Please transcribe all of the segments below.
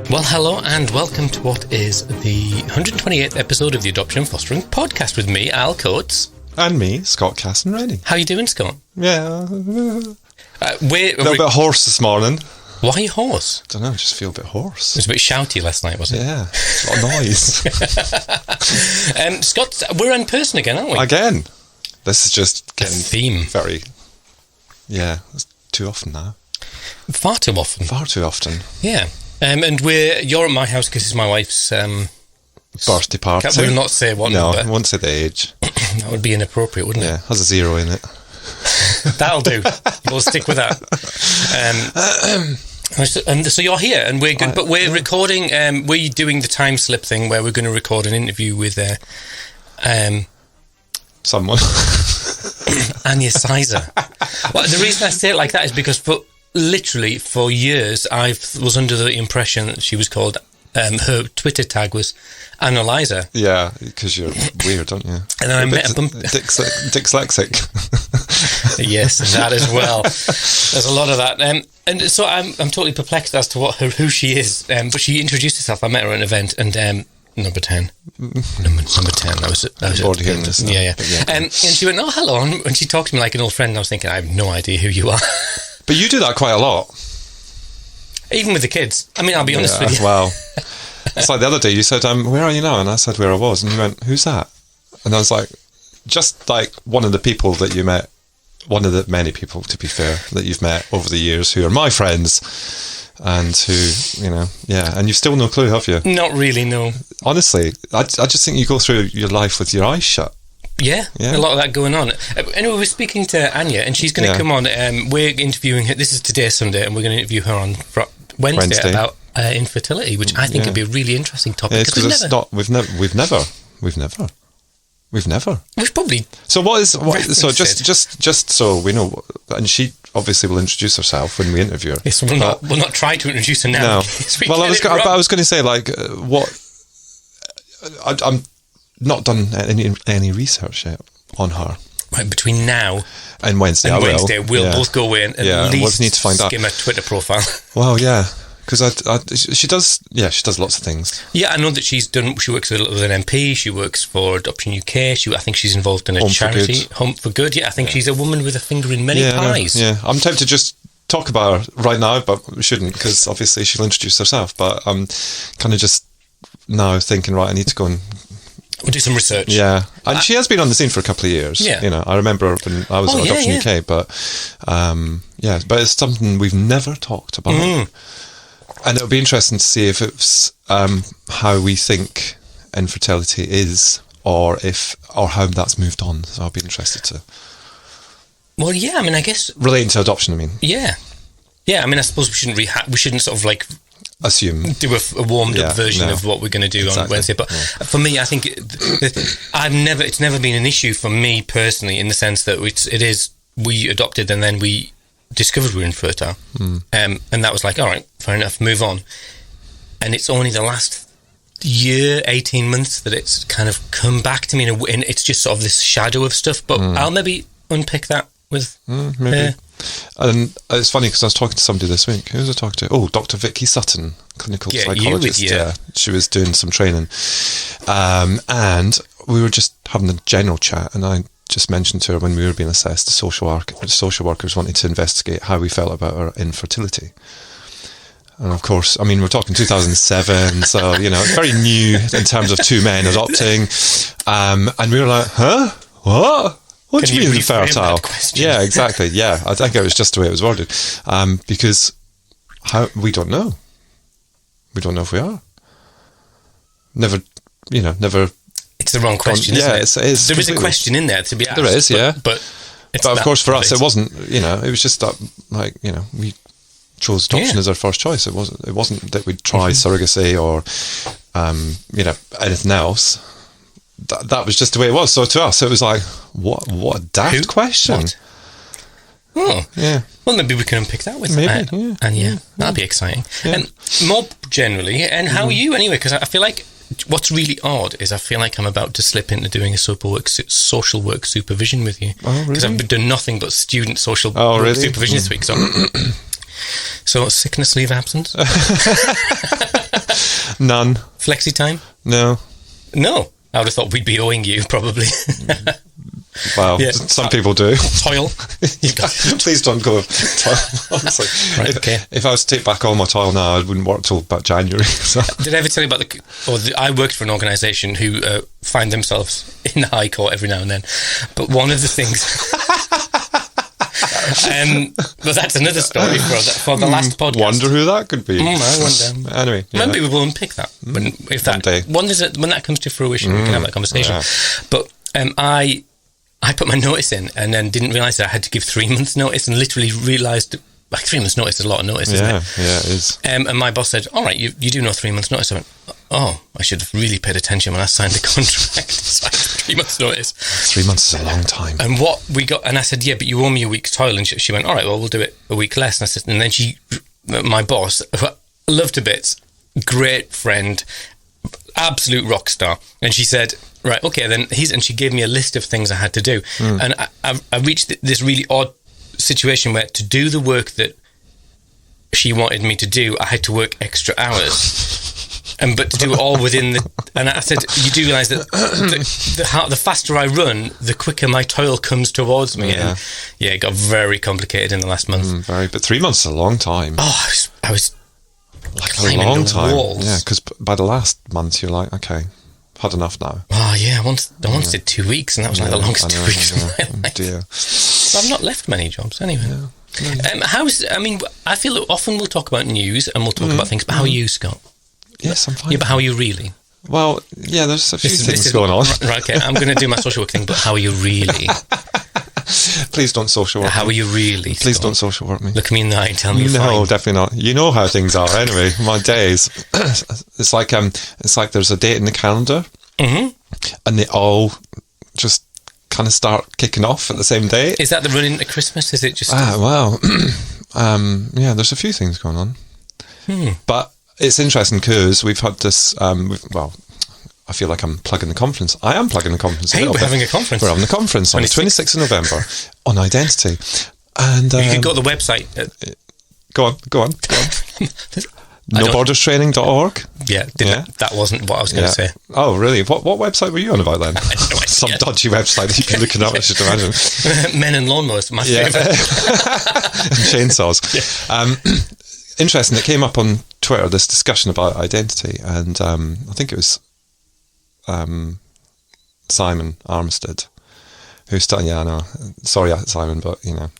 Well, hello and welcome to what is the 128th episode of the Adoption and Fostering Podcast with me, Al Coates. And me, Scott Casson-Rennie. How you doing, Scott? Yeah. A little bit hoarse this morning. Why are you hoarse? I don't know, I just feel a bit hoarse. It was a bit shouty last night, wasn't it? Yeah, it's a lot of noise. Scott, we're in person again, aren't we? Again. This is just getting a theme. Very... Yeah, it's too often now. Far too often. Far too often. Yeah. And you're at my house because it's my wife's... birthday party. We'll not say what No, number. I won't say the age. That would be inappropriate, wouldn't it? Yeah, has a 0 in it. That'll do. We'll stick with that. So you're here, and we're good, but we're recording. We're doing the time slip thing where we're going to record an interview with someone. Anya Sizer. Well, the reason I say it like that is because literally for years I was under the impression that she was called. Her Twitter tag was Analyzer. Yeah, because you're weird, aren't you? And then I met dyslexic. Yes, that as well. There's a lot of that. And so I'm totally perplexed as to who she is. But she introduced herself. I met her at an event, and number 10. Number 10. That was bored of hearing this. Yeah. And she went, "Oh, hello," and she talked to me like an old friend. And I was thinking, I have no idea who you are. But you do that quite a lot. Even with the kids. I mean, I'll be honest with you. Well, it's like the other day you said, "Where are you now?" And I said where I was, and you went, "Who's that?" And I was like, just like one of the people that you met, one of the many people, to be fair, that you've met over the years who are my friends, and who, and you've still no clue, have you? Not really, no. Honestly, I just think you go through your life with your eyes shut. Yeah, a lot of that going on. Anyway, we're speaking to Anya, and she's going to come on. We're interviewing her. This is today, Sunday, and we're going to interview her on Wednesday about infertility, which I think would be a really interesting topic. Yeah, because we've never. We've probably. So so just so we know, and she obviously will introduce herself when we interview her. Yes, we'll not try to introduce her now. No. Well, I was going to say I'm not done any research yet on her. Right, between now and Wednesday, we'll both go away and at least need to find skim her Twitter profile. Well, yeah, because she does lots of things. Yeah, I know that she works with an MP, she works for Adoption UK, I think she's involved in a charity, Home for Good. Yeah, I think she's a woman with a finger in many pies. Yeah, I'm tempted to just talk about her right now, but we shouldn't, because obviously she'll introduce herself, but I'm kind of just now thinking, right, I need to go and we'll do some research. Yeah, and she has been on the scene for a couple of years. Yeah, I remember when I was at Adoption UK, but but it's something we've never talked about, and it'll be interesting to see if it's how we think infertility is, or how that's moved on. So I'll be interested to. Well, yeah, I mean, I guess relating to adoption. I mean, yeah. I mean, I suppose we shouldn't sort of like. Assume do a warmed up version of what we're going to do on Wednesday, but for me, I think it's never been an issue for me personally, in the sense that we adopted and then we discovered we were infertile, and that was like, all right, fair enough, move on. And it's only the last year, 18 months, that it's kind of come back to me, and it's just sort of this shadow of stuff. But I'll maybe unpick that with maybe. And it's funny because I was talking to somebody this week. Who was I talking to? Oh, Dr. Vicky Sutton, clinical psychologist. She was doing some training, and we were just having a general chat. And I just mentioned to her, when we were being assessed, the social workers wanted to investigate how we felt about our infertility. And of course, I mean, we're talking 2007, so it's very new in terms of two men adopting. And we were like, huh? What? What do you mean infertile? Yeah, exactly. Yeah, I think it was just the way it was worded. Because we don't know. We don't know if we are. Never. It's the wrong question, isn't it? It is. There is a question in there to be asked. There is, But of course, for us, it wasn't. It was just that, we chose adoption as our first choice. It wasn't that we'd try surrogacy or, anything else. That was just the way it was. So to us, it was like, what a daft question. What? Oh, yeah. Well, maybe we can unpick that with that'd be exciting. Yeah. And more generally, and how are you anyway? Because I feel like what's really odd is I feel like I'm about to slip into doing a social work supervision with you. Oh, really? Because I've done nothing but student social work supervision this week. So sickness leave absence? None. Flexi time? No. I would have thought we'd be owing you, probably. Well, some people do. Toil. Please don't go with toil. Right, if I was to take back all my toil now, I wouldn't work till about January. So. Did I ever tell you about I worked for an organisation who find themselves in the High Court every now and then. But one of the things... but that's another story for the last podcast. Wonder who that could be. I wonder. Anyway, maybe we will unpick that when that comes to fruition. We can have that conversation. Yeah. But I put my notice in and then didn't realise that I had to give 3 months' notice, and literally realised 3 months' notice is a lot of notice, isn't it? Yeah, it is. And my boss said, "All right, you do know 3 months' notice." I went, "Oh, I should have really paid attention when I signed the contract." So I had 3 months' notice. 3 months is a long time. And what we got, and I said, "Yeah, but you owe me a week's toil." And she went, "All right, well, we'll do it a week less." And I said, and then my boss, who I loved to bits, great friend, absolute rock star, and she said, "Right, okay, then and she gave me a list of things I had to do, and I reached this really odd situation where to do the work that she wanted me to do, I had to work extra hours, but to do it all within the. And I said, "You do realise that the faster I run, the quicker my toil comes towards me." Yeah. And it got very complicated in the last month. But 3 months is a long time. Oh, I was like a long time. Walls. Yeah, because by the last month you're like, okay, had enough now. Oh yeah, I once did 2 weeks, and that was like the longest 2 weeks of my life. Oh dear. So I've not left many jobs anyway. I feel that often we'll talk about news and we'll talk about things, but how are you, Scott? Yes, I'm fine. Yeah, but how are you really? Well, yeah, there's a few things going on. Right, okay, I'm going to do my social work thing, but how are you really? Please don't social work How are you really, Please Scott? don't social work me. Look at me in the eye and tell me you're No, fine. definitely not. You know how things are anyway. My days. It's like there's a date in the calendar, and they all just kind of start kicking off at the same day. Is that the run into Christmas? Is it just... Well, yeah, there's a few things going on. But it's interesting because we've had this, I feel like I'm plugging the conference. I am plugging the conference. Hey, we're having a conference. We're having a conference on the 26th of November on identity. And you can go to the website. Go on. NoBordersTraining.org. Yeah, that wasn't what I was going to say. Oh, really? What website were you on about then? Some dodgy website that you've been looking at, I should imagine. Men and lawnmowers, my favourite. Chainsaws. Yeah. Interesting, it came up on Twitter, this discussion about identity, and I think it was Simon Armistead, who's still, yeah, I know, sorry Simon, but you know,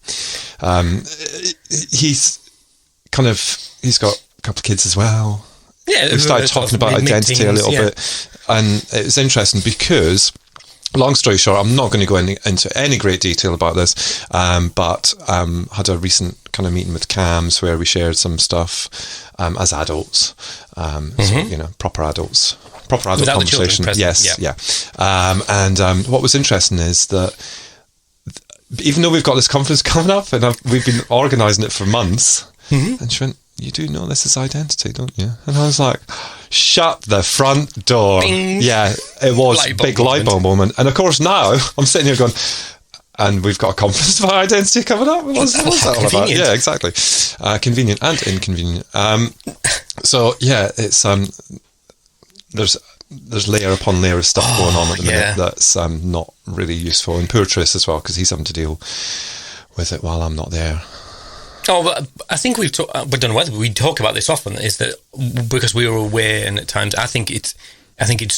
he's got a couple of kids as well. Yeah, we started talking about identity a little bit, and it was interesting because, long story short, I'm not going to go into any great detail about this, but had a recent kind of meeting with CAMS where we shared some stuff as adults, so, you know, proper adult conversation. Yes, yeah. And what was interesting is that even though we've got this conference coming up and we've been organising it for months, and she went, "You do know this is identity, don't you?" And I was like, shut the front door. Bing. Yeah, it was a big light bulb moment. And of course now I'm sitting here going, and we've got a conference about identity coming up. What's that all about? Yeah, exactly. Convenient and inconvenient. So yeah, it's there's layer upon layer of stuff going on at the minute that's not really useful. And poor Tris as well, because he's having to deal with it while I'm not there. Oh, but I think we don't know whether we talk about this often. Is that because we are aware, and at times I think it's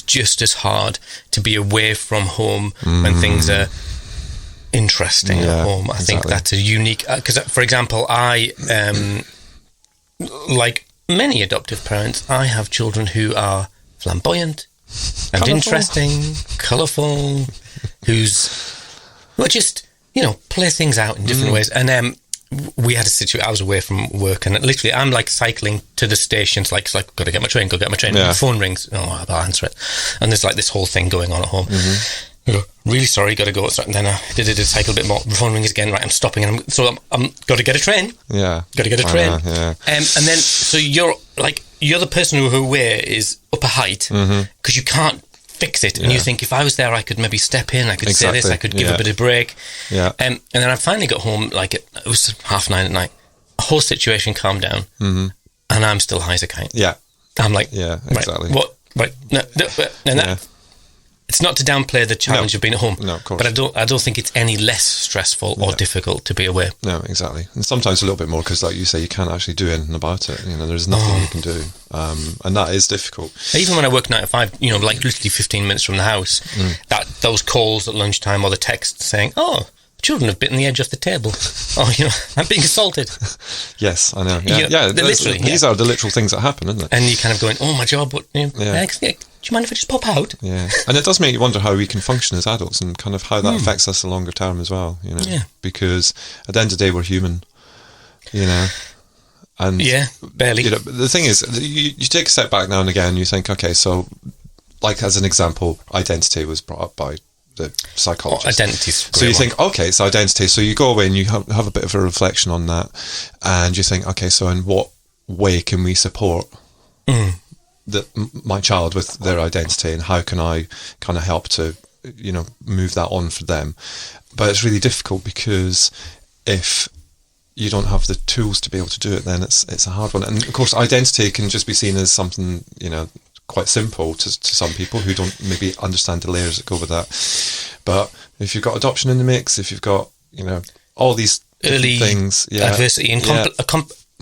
just as hard to be away from home when things are interesting at home. I think that's a unique. Because, for example, I like many adoptive parents, I have children who are flamboyant and interesting, colourful, who just play things out in different ways, and we had a situation. I was away from work, and literally, I'm like cycling to the station. It's like, got to get my train. And the phone rings. Oh, I'll answer it. And there's like this whole thing going on at home. I go, really sorry, got to go. And then I did cycle a bit more. The phone rings again. Right, I'm stopping, and I'm got to get a train. Yeah, got to get a train. And then so you're the person who is up a height because you can't fix it, and you think, if I was there, I could maybe step in, I could say this, I could give a bit of break. And then I finally got home, it was 9:30 at night, whole situation calmed down, and I'm still high as a kite. Yeah. I'm like, yeah, exactly. Right, what? Right, no, and that, it's not to downplay the challenge of being at home. No, of course. But I don't think it's any less stressful or difficult to be away. No, exactly. And sometimes a little bit more, because like you say, you can't actually do anything about it. There's nothing you can do. And that is difficult. Even when I work 9 to 5, like literally 15 minutes from the house, those calls at lunchtime or the text saying, children have bitten the edge off the table. I'm being assaulted. Yes, I know. Yeah, these are the literal things that happen, isn't it? And you're kind of going, oh my job, what, do you mind if I just pop out? Yeah, and it does make you wonder how we can function as adults and kind of how that affects us the longer term as well, because at the end of the day, we're human, and barely. The thing is, you take a step back now and again, you think, okay, so like as an example, identity was brought up by the psychologist. Identity. So you think, okay, it's identity. So you go away and you have a bit of a reflection on that, and you think, okay, so in what way can we support my child with their identity, and how can I kind of help to move that on for them? But it's really difficult, because if you don't have the tools to be able to do it, then it's a hard one. And of course, identity can just be seen as something quite simple to some people who don't maybe understand the layers that go with that. But if you've got adoption in the mix, if you've got all these early things, adversity and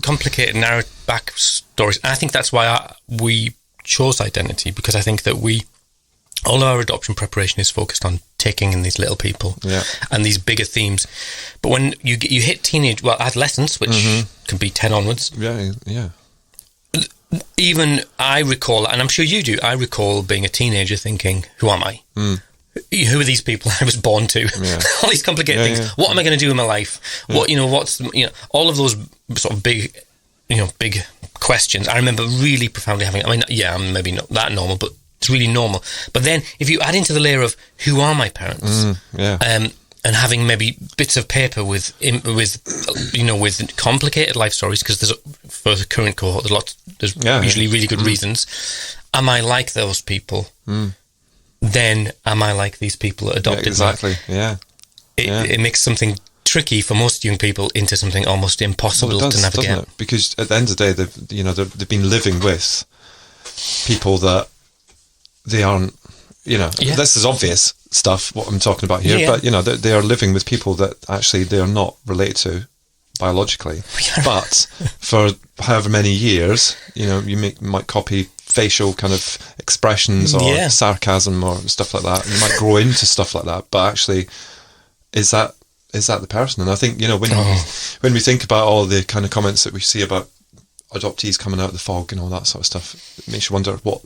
complicated narrative backstories, I think that's why we chose identity, because I think that all our adoption preparation is focused on taking in these little people and these bigger themes. But when you hit adolescence, which can be 10 onwards, even I recall, and I'm sure you do, I recall being a teenager thinking, who am I? Who are these people I was born to? All these complicated things. What am I going to do in my life? What what's all of those sort of big questions. I remember really profoundly having. I'm maybe not that normal, but it's really normal. But then if you add into the layer of who are my parents, and having maybe bits of paper with complicated life stories, because for the current cohort, there's usually really good reasons. Am I like those people? Then am I like these people that adopted me? Exactly. It makes something tricky for most young people into something almost impossible to navigate. Doesn't it? Because at the end of the day, they've been living with people that they aren't. This is obvious stuff what I'm talking about here, but they are living with people that actually they are not related to biologically. But for however many years, you might copy facial kind of expressions or sarcasm or stuff like that. You might grow into stuff like that, but actually, is that the person? And I think when we think about all the kind of comments that we see about adoptees coming out of the fog and all that sort of stuff, it makes you wonder what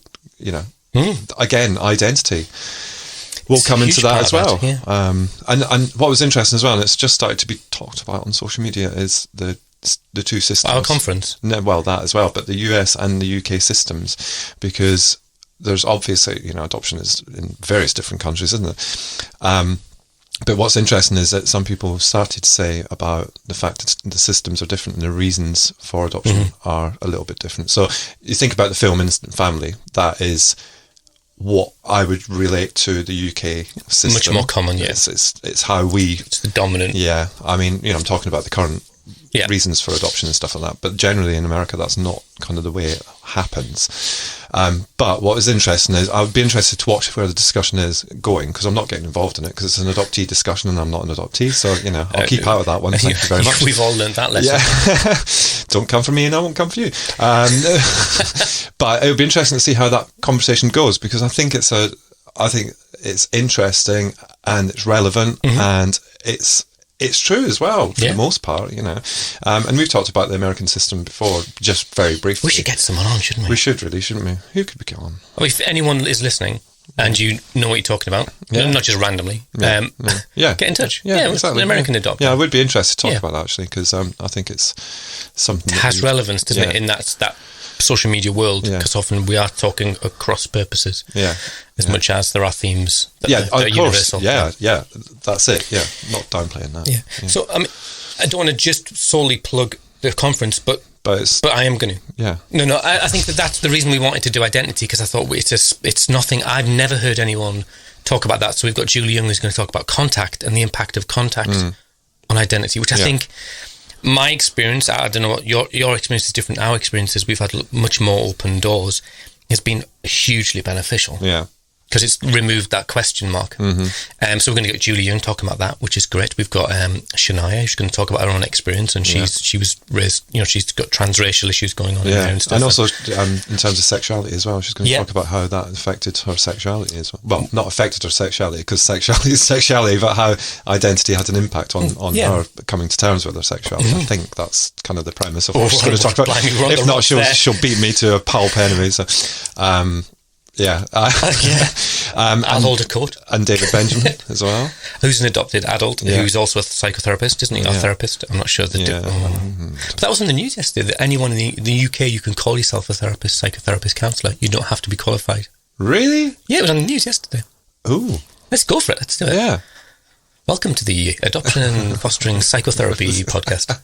again, identity will come into that as well. And what was interesting as well, and it's just started to be talked about on social media, is the two systems. Our conference. Well, that as well, but the US and the UK systems, because there's obviously, adoption is in various different countries, isn't it? But what's interesting is that some people have started to say about the fact that the systems are different and the reasons for adoption are a little bit different. So you think about the film Instant Family, that is what I would relate to the UK system. Much more common, It's how it's the dominant. Yeah, I mean, I'm talking about the current reasons for adoption and stuff like that. But generally in America, that's not kind of the way it happens. But what is interesting is I would be interested to watch where the discussion is going, because I'm not getting involved in it, because it's an adoptee discussion and I'm not an adoptee. So, I'll keep out of that one. Thank you very much. We've all learned that lesson. Yeah. Don't come for me and I won't come for you. But it would be interesting to see how that conversation goes, because I think it's interesting and it's relevant and it's true as well for the most part, and we've talked about the American system before, just very briefly. We should get someone on, shouldn't we? We should really, shouldn't we? Who could we get on? Well, if anyone is listening and you know what you're talking about, not just randomly, get in touch. Yeah, exactly. An American adopter. Yeah, I would be interested to talk about that, actually, because I think it's something that has relevance, doesn't it, in that social media world, because often we are talking across purposes, as much as there are themes that are universal. Yeah, that's it. Yeah, not downplaying that. So I don't want to just solely plug the conference, but I am going to. Yeah. No, I think that's the reason we wanted to do identity, because I thought it's nothing. I've never heard anyone talk about that. So we've got Julie Young, who's going to talk about contact and the impact of contact on identity, which I think my experience, I don't know what your experience is different. Our experience is we've had much more open doors. It's been hugely beneficial. Yeah. Because it's removed that question mark. Mm-hmm. So we're going to get Julie Young talking about that, which is great. We've got Shania, who's going to talk about her own experience, and she was raised, she's got transracial issues going on in there and stuff. And also in terms of sexuality as well, she's going to talk about how that affected her sexuality as well. Well, not affected her sexuality, because sexuality is sexuality, but how identity had an impact on her coming to terms with her sexuality. I think that's kind of the premise of what she's going to talk about. If not, she'll beat me to a pulp anyway. So, I'll hold a court. And David Benjamin as well, who's an adopted adult, who's also a psychotherapist, isn't he? Or therapist, I'm not sure. But that was in the news yesterday, that anyone in the UK, you can call yourself a therapist, psychotherapist, counsellor. You don't have to be qualified. Really? Yeah, it was on the news yesterday. Ooh. Let's go for it. Let's do it. Yeah. Welcome to the Adoption and Fostering Psychotherapy podcast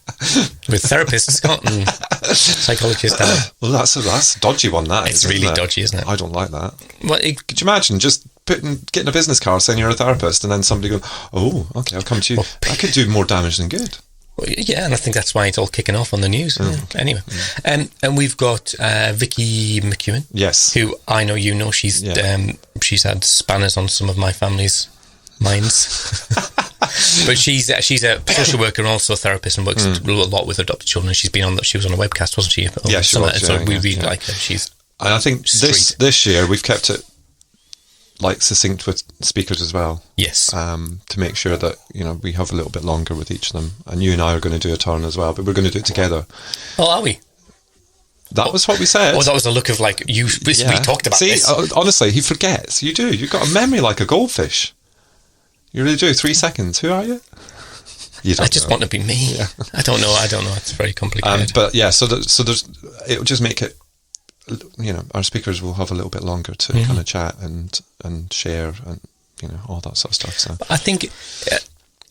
with therapist Scott and psychologist Alan. Well, that's a dodgy one, that is. It's really dodgy, isn't it? I don't like that. Well, could you imagine just getting a business card saying you're a therapist, and then somebody going, "Oh, okay, I'll come to you." Well, that could do more damage than good. Well, yeah, and I think that's why it's all kicking off on the news. Anyway, and we've got Vicky McEwen. Yes, who I know you know. She's had spanners on some of my family's minds. But she's a social worker and also a therapist, and works a lot with adopted children. She was on a webcast, wasn't she? Yeah, she was. So we really like her. And I think this year we've kept it succinct with speakers as well. Yes. To make sure that we have a little bit longer with each of them, and you and I are going to do a turn as well, but we're going to do it together. Oh, are we? That was what we said. Oh, that was a look of we talked about this. See, honestly, he forgets. You do. You've got a memory like a goldfish. You really do. 3 seconds. Who are you? I just want to be me. Yeah. I don't know. It's very complicated. But yeah, so there's it'll just make it. Our speakers will have a little bit longer to kind of chat and share and all that sort of stuff. So I think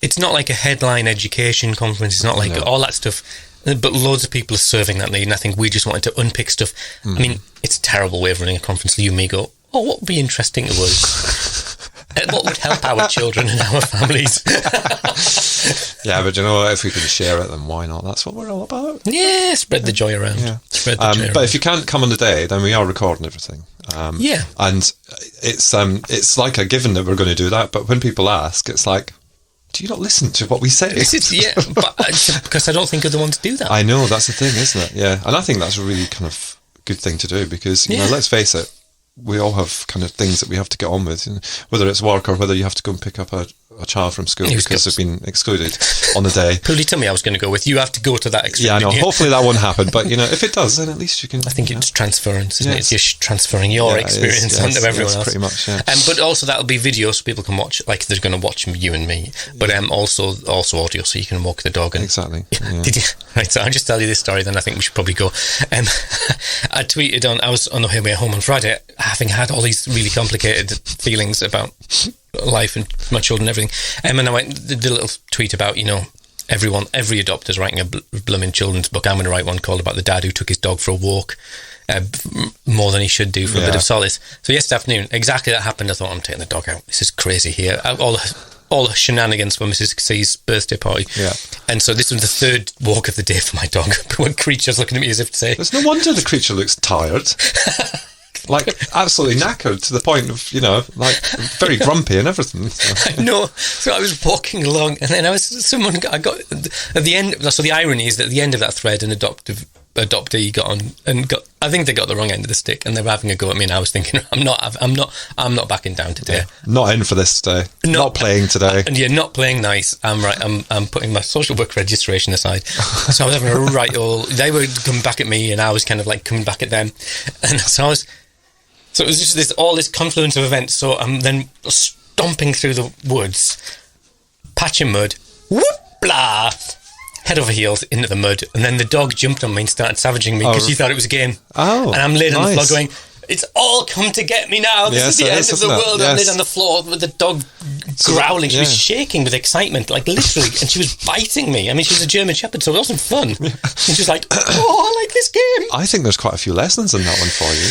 it's not like a headline education conference. It's not like all that stuff. But loads of people are serving that need, and I think we just wanted to unpick stuff. I mean, it's a terrible way of running a conference. You and me go, what would be interesting to us? What would help our children and our families? Yeah, but if we can share it, then why not? That's what we're all about. Yeah, spread the joy around. Yeah. But if you can't come on the day, then we are recording everything. And it's like a given that we're going to do that. But when people ask, it's like, do you not listen to what we say? But because I don't think other ones do that. I know, that's the thing, isn't it? Yeah, and I think that's a really kind of good thing to do, because let's face it, we all have kind of things that we have to get on with, whether it's work or whether you have to go and pick up a child from school because they've been excluded on the day. Probably tell me I was going to go with, you have to go to that extreme. Yeah, I know. Hopefully that won't happen, but if it does, then at least you can. I think it's transference, isn't it? It's just transferring your experience onto everyone else. Pretty much, yeah. But also that'll be video, so people can watch, like they're going to watch you and me, but also audio, so you can walk the dog. Exactly. Yeah. Did you? Right, so I'll just tell you this story, then I think we should probably go. I tweeted I was on the way home on Friday, having had all these really complicated feelings about life and my children and everything, and I did a little tweet about every adopter's writing a blooming children's book. I'm going to write one called about the dad who took his dog for a walk more than he should do for a bit of solace. So yesterday afternoon, exactly that happened. I thought, I'm taking the dog out, this is crazy here. All the shenanigans for Mrs. C's birthday party. Yeah. And so this was the third walk of the day for my dog. One creature's looking at me as if to say, there's no wonder the creature looks tired. Absolutely knackered to the point of, very grumpy and everything. So. I know. So I was walking along, and then I got at the end. So the irony is that at the end of that thread, an adoptee got on and got. I think they got the wrong end of the stick, and they were having a go at me. And I was thinking, I'm not backing down today. Yeah, not in for this today. Not playing today. And you're not playing nice. I'm right. I'm putting my social work registration aside. So I was having a right all. They were coming back at me, and I was kind of like coming back at them, and so it was just this confluence of events. So I'm then stomping through the woods, patch of mud, whoop blah, head over heels into the mud, and then the dog jumped on me and started savaging me because she thought it was a game. Oh, and I'm laid on the floor going, "It's all come to get me now. This is the end of the world." I'm laid on the floor with the dog growling. She was shaking with excitement, like literally, and she was biting me. I mean, she was a German Shepherd, so it wasn't fun. And she was like, "Oh, I like this game." I think there's quite a few lessons in that one for you.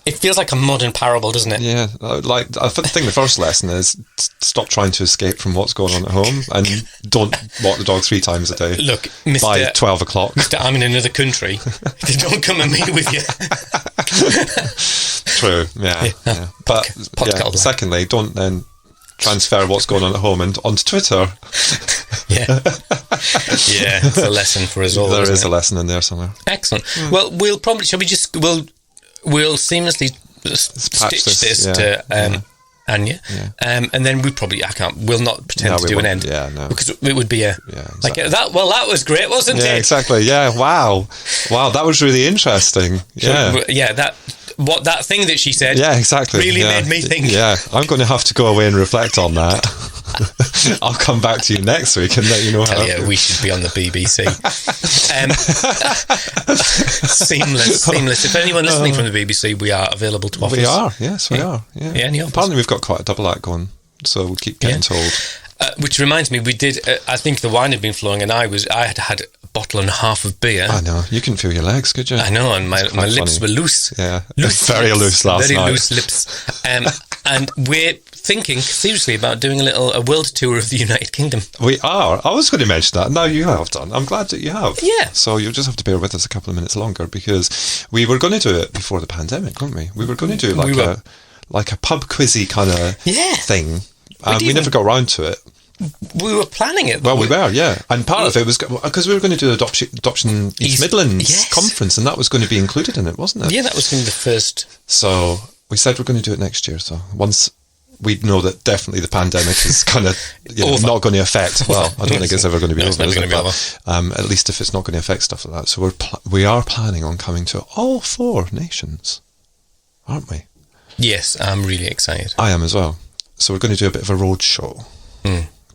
It feels like a modern parable, doesn't it? Yeah, like I think the first lesson is stop trying to escape from what's going on at home and don't walk the dog 3 times a day. Look, by 12 o'clock. Mr. I'm in another country. Don't come and meet with you. True, yeah. But secondly, don't then transfer what's going on at home and onto Twitter. Yeah, it's a lesson for us all. There is a lesson in there somewhere. Excellent. Well, we'll probably we'll seamlessly stitch this to Anya, and then we'll not pretend to do an end, because it would be exactly. That was great, wasn't it? Yeah, exactly. Yeah, wow, that was really interesting. That thing that she said, really made me think. Yeah, I'm going to have to go away and reflect on that. I'll come back to you next week and let you know how. We should be on the BBC. Seamless. If anyone listening from the BBC, we are available to office. We are. Yes, we are. Yeah. Apparently, we've got quite a double act going, so we'll keep getting told. Which reminds me, we did. I think the wine had been flowing, and I had a bottle and a half of beer. I know. You couldn't feel your legs, could you? I know, and my lips were loose. Yeah, very loose last night. Very loose lips. And we're thinking seriously about doing a world tour of the United Kingdom. We are. I was going to mention that. No, you have done. I'm glad that you have. Yeah. So you'll just have to bear with us a couple of minutes longer, because we were going to do it before the pandemic, weren't we? We were going to do like a pub quizzy kind of thing. We never got around to it. We were planning it. Well, we were, yeah. And part of it was because we were going to do the Adoption East Midlands conference, and that was going to be included in it, wasn't it? Yeah, that was going to be the first. So we said we're going to do it next year. So once we know that definitely the pandemic is kind of not going to affect. Well, I don't think it's ever going to be over. At least if it's not going to affect stuff like that. So we are planning on coming to all 4 nations, aren't we? Yes, I'm really excited. I am as well. So we're going to do a bit of a road show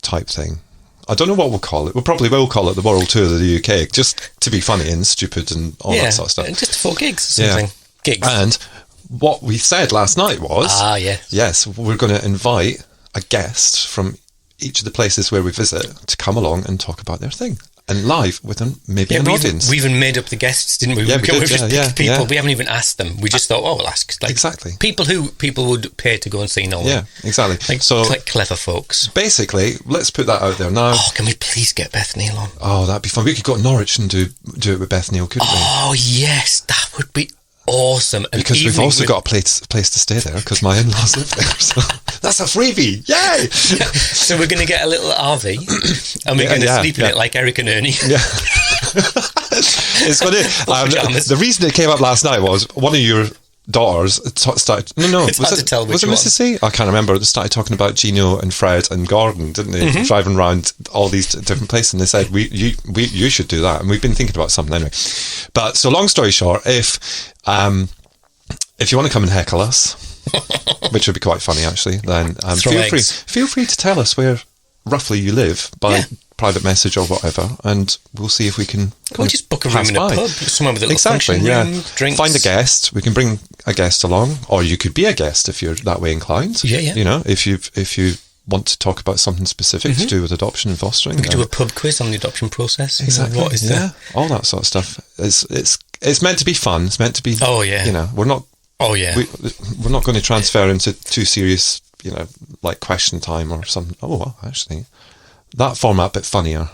type thing. I don't know what we'll call it. We probably will call it the World Tour of the UK, just to be funny and stupid and all that sort of stuff. Just 4 gigs or something. Gigs. And what we said last night was, yes, we're going to invite a guest from each of the places where we visit to come along and talk about their thing. And live with an audience. We even made up the guests, didn't we? Yeah, we did. People. We haven't even asked them. We just thought, we'll ask. Exactly. People who people would pay to go and see normally. Yeah, exactly. Like clever folks. Basically, let's put that out there now. Oh, can we please get Beth Neal on? Oh, that'd be fun. We could go to Norwich and do it with Beth Neal, couldn't we? Oh, yes. That would be awesome. Because we've also got a place to stay there, because my in-laws live there. So that's a freebie. Yay! So we're going to get a little RV and we're going to sleep in it like Eric and Ernie. Yeah. It's funny. The reason it came up last night was one of your daughters started. It's hard to tell which was it Mrs. C? I can't remember. They started talking about Gino and Fred and Gordon, didn't they? Mm-hmm. Driving around all these different places, and they said you should do that, and we've been thinking about something anyway. But so long story short, if you want to come and heckle us, which would be quite funny actually, then feel free to tell us where roughly you live by private message or whatever, and we'll see if we can. We'll just book a room in a pub, somewhere with a little function room, drinks. Find a guest. We can bring a guest along, or you could be a guest if you're that way inclined. Yeah. You know, if you want to talk about something specific to do with adoption and fostering, we could do a pub quiz on the adoption process. Exactly. What is all that sort of stuff. It's meant to be fun. It's meant to be. Oh yeah. You know, we're not. Oh yeah. We're not going to transfer into too serious, like question time or something. Oh, well, actually, that format a bit funnier.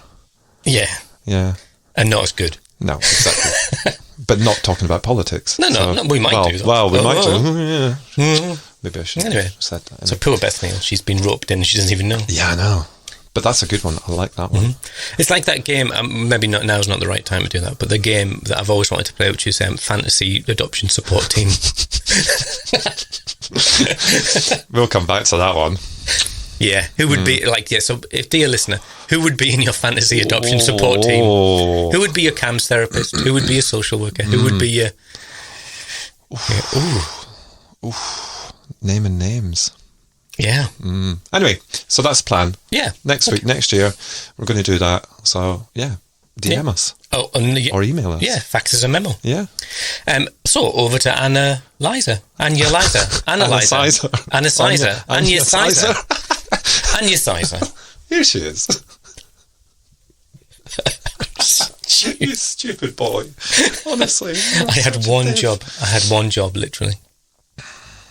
Yeah. Yeah. And not as good. No, exactly. But not talking about politics. No, we might do that. Well, we might do. Yeah. Maybe I should have said that. So poor Beth Neal, she's been roped in and she doesn't even know. Yeah, I know. But that's a good one. I like that one. It's like that game, maybe now's not the right time to do that, but the game that I've always wanted to play, which is Fantasy Adoption Support Team. We'll come back to that one. Yeah, who would be so if dear listener, who would be in your fantasy adoption support team? Who would be your CAMS therapist? Who would be your social worker? Who would be your naming names? Yeah. Anyway, so that's the plan. Yeah. Next year, we're going to do that. So yeah, DM us. Oh, or email us. Yeah, fax us a memo. Yeah. So over to Anya Sizer. Anya Sizer. Here she is. You stupid boy. Honestly. I had one job, literally.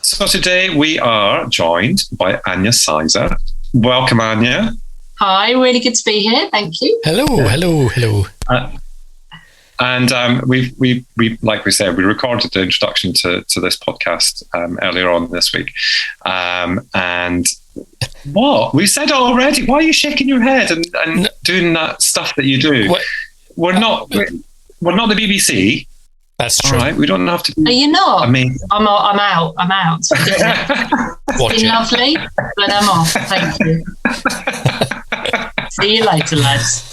So today we are joined by Anya Sizer. Welcome, Anya. Hi, really good to be here. Thank you. Hello. And we like we said, we recorded the introduction to this podcast earlier on this week. And what we said already? Why are you shaking your head and doing that stuff that you do? What? We're not the BBC. That's true. All right, we don't have to. Are you not? I mean, I'm out. It's been lovely, but I'm off. Thank you. See you later, lads.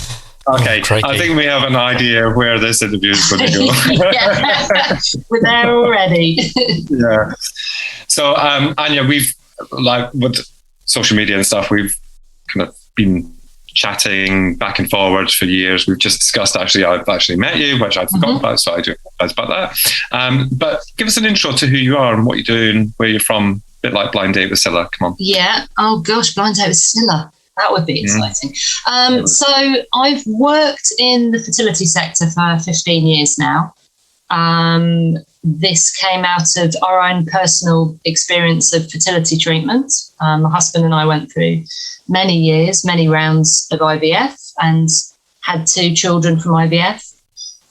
Okay, I think we have an idea of where this interview is going to go. Yeah, we're there already. Yeah. So, Anya, we've with social media and stuff, we've kind of been chatting back and forward for years. We've just discussed, I've actually met you, which I forgot about, so I do apologize about that. But give us an intro to who you are and what you do and where you're from, a bit like Blind Date with Scylla. Come on. Yeah. Oh gosh, Blind Date with Scylla. That would be exciting. So I've worked in the fertility sector for 15 years now. This came out of our own personal experience of fertility treatment. My husband and I went through many years, many rounds of IVF and had 2 children from IVF.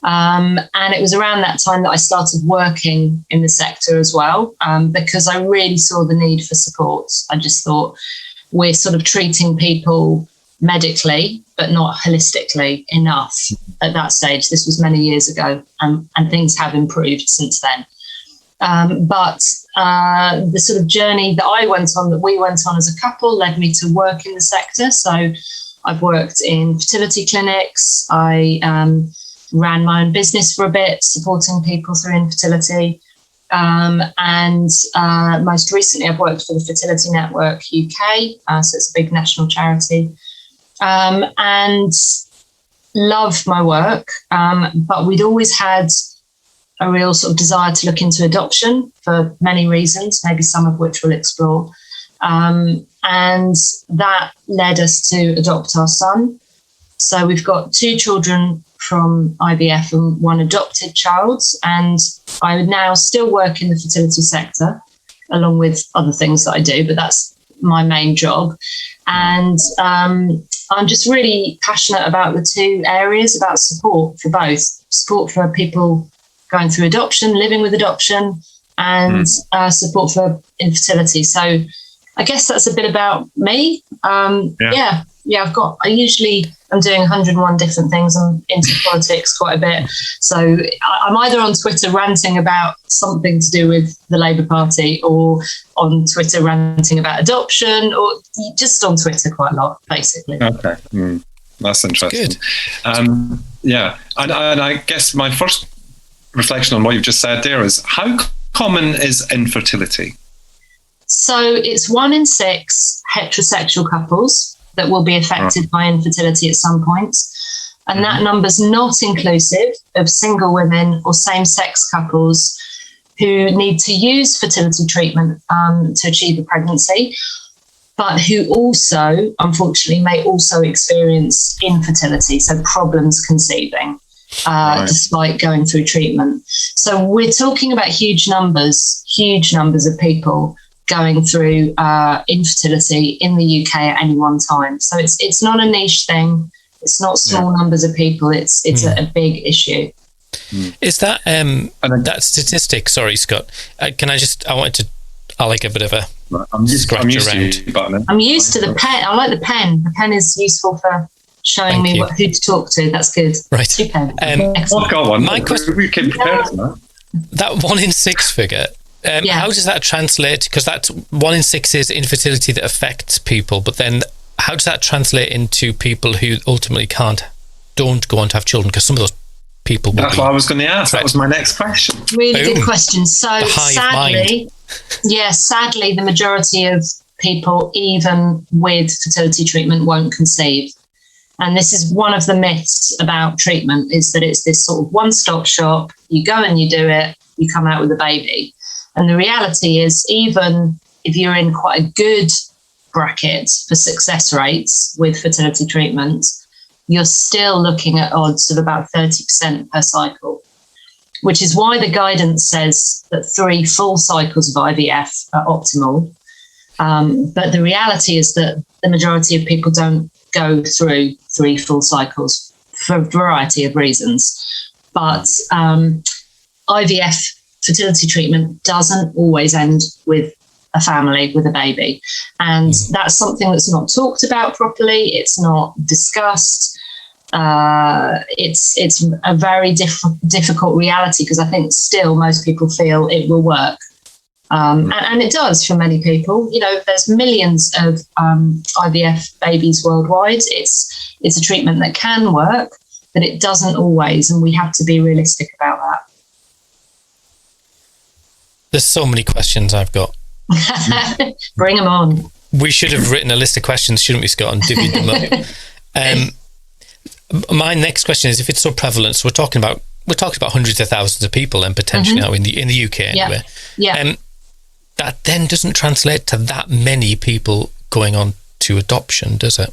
And it was around that time that I started working in the sector as well, because I really saw the need for support. I just thought we're sort of treating people medically, but not holistically enough at that stage. This was many years ago, and things have improved since then. But the sort of journey that we went on as a couple led me to work in the sector. So I've worked in fertility clinics. I ran my own business for a bit, supporting people through infertility. And most recently, I've worked for the Fertility Network UK. So it's a big national charity. And love my work. But we'd always had a real sort of desire to look into adoption for many reasons, maybe some of which we'll explore. And that led us to adopt our son. So we've got 2 children from IVF and 1 adopted child. And I now still work in the fertility sector, along with other things that I do, but that's my main job. And I'm just really passionate about the 2 areas, about support for both. Support for people going through adoption, living with adoption, and support for infertility. So I guess that's a bit about me. I'm doing 101 different things. I'm into politics quite a bit. So I'm either on Twitter ranting about something to do with the Labour Party, or on Twitter ranting about adoption, or just on Twitter quite a lot, basically. Okay. That's interesting. Good. Yeah. And I guess my first reflection on what you've just said there is, how common is infertility? So it's 1 in 6 heterosexual couples that will be affected by infertility at some point. And that number's not inclusive of single women or same-sex couples who need to use fertility treatment to achieve a pregnancy, but who also, unfortunately, may also experience infertility, so problems conceiving, despite going through treatment. So we're talking about huge numbers of people going through infertility in the UK at any one time. So it's not a niche thing. It's not small numbers of people. It's a big issue. Is that that statistic? Sorry, Scott. I like a bit of a scratch around. I'm used to the pen. I like the pen. The pen is useful for showing me who to talk to. That's good. Right. 2 pens. I've got one. My question: we came prepared to that 1 in 6 figure. How does that translate? Because that 1 in 6 is infertility that affects people, but then how does that translate into people who ultimately don't go on to have children? Because some of those people will That's what I was going to ask. That was my next question. Really good question. So sadly, the majority of people, even with fertility treatment, won't conceive. And this is one of the myths about treatment, is that it's this sort of one-stop shop. You go and you do it, you come out with a baby. And the reality is, even if you're in quite a good bracket for success rates with fertility treatment, you're still looking at odds of about 30% per cycle. which is why the guidance says that 3 full cycles of IVF are optimal. But the reality is that the majority of people don't go through 3 full cycles for a variety of reasons. But IVF fertility treatment doesn't always end with a family, with a baby. And that's something that's not talked about properly. It's not discussed. It's a very difficult reality, because I think still most people feel it will work. And it does for many people. You know, there's millions of IVF babies worldwide. It's a treatment that can work, but it doesn't always, and we have to be realistic about that. There's so many questions I've got. Bring them on. We should have written a list of questions, shouldn't we, Scott, and divvied them up. My next question is, if it's so prevalent, so we're talking about hundreds of thousands of people, and potentially now in the UK anyway. Yeah. That then doesn't translate to that many people going on to adoption, does it?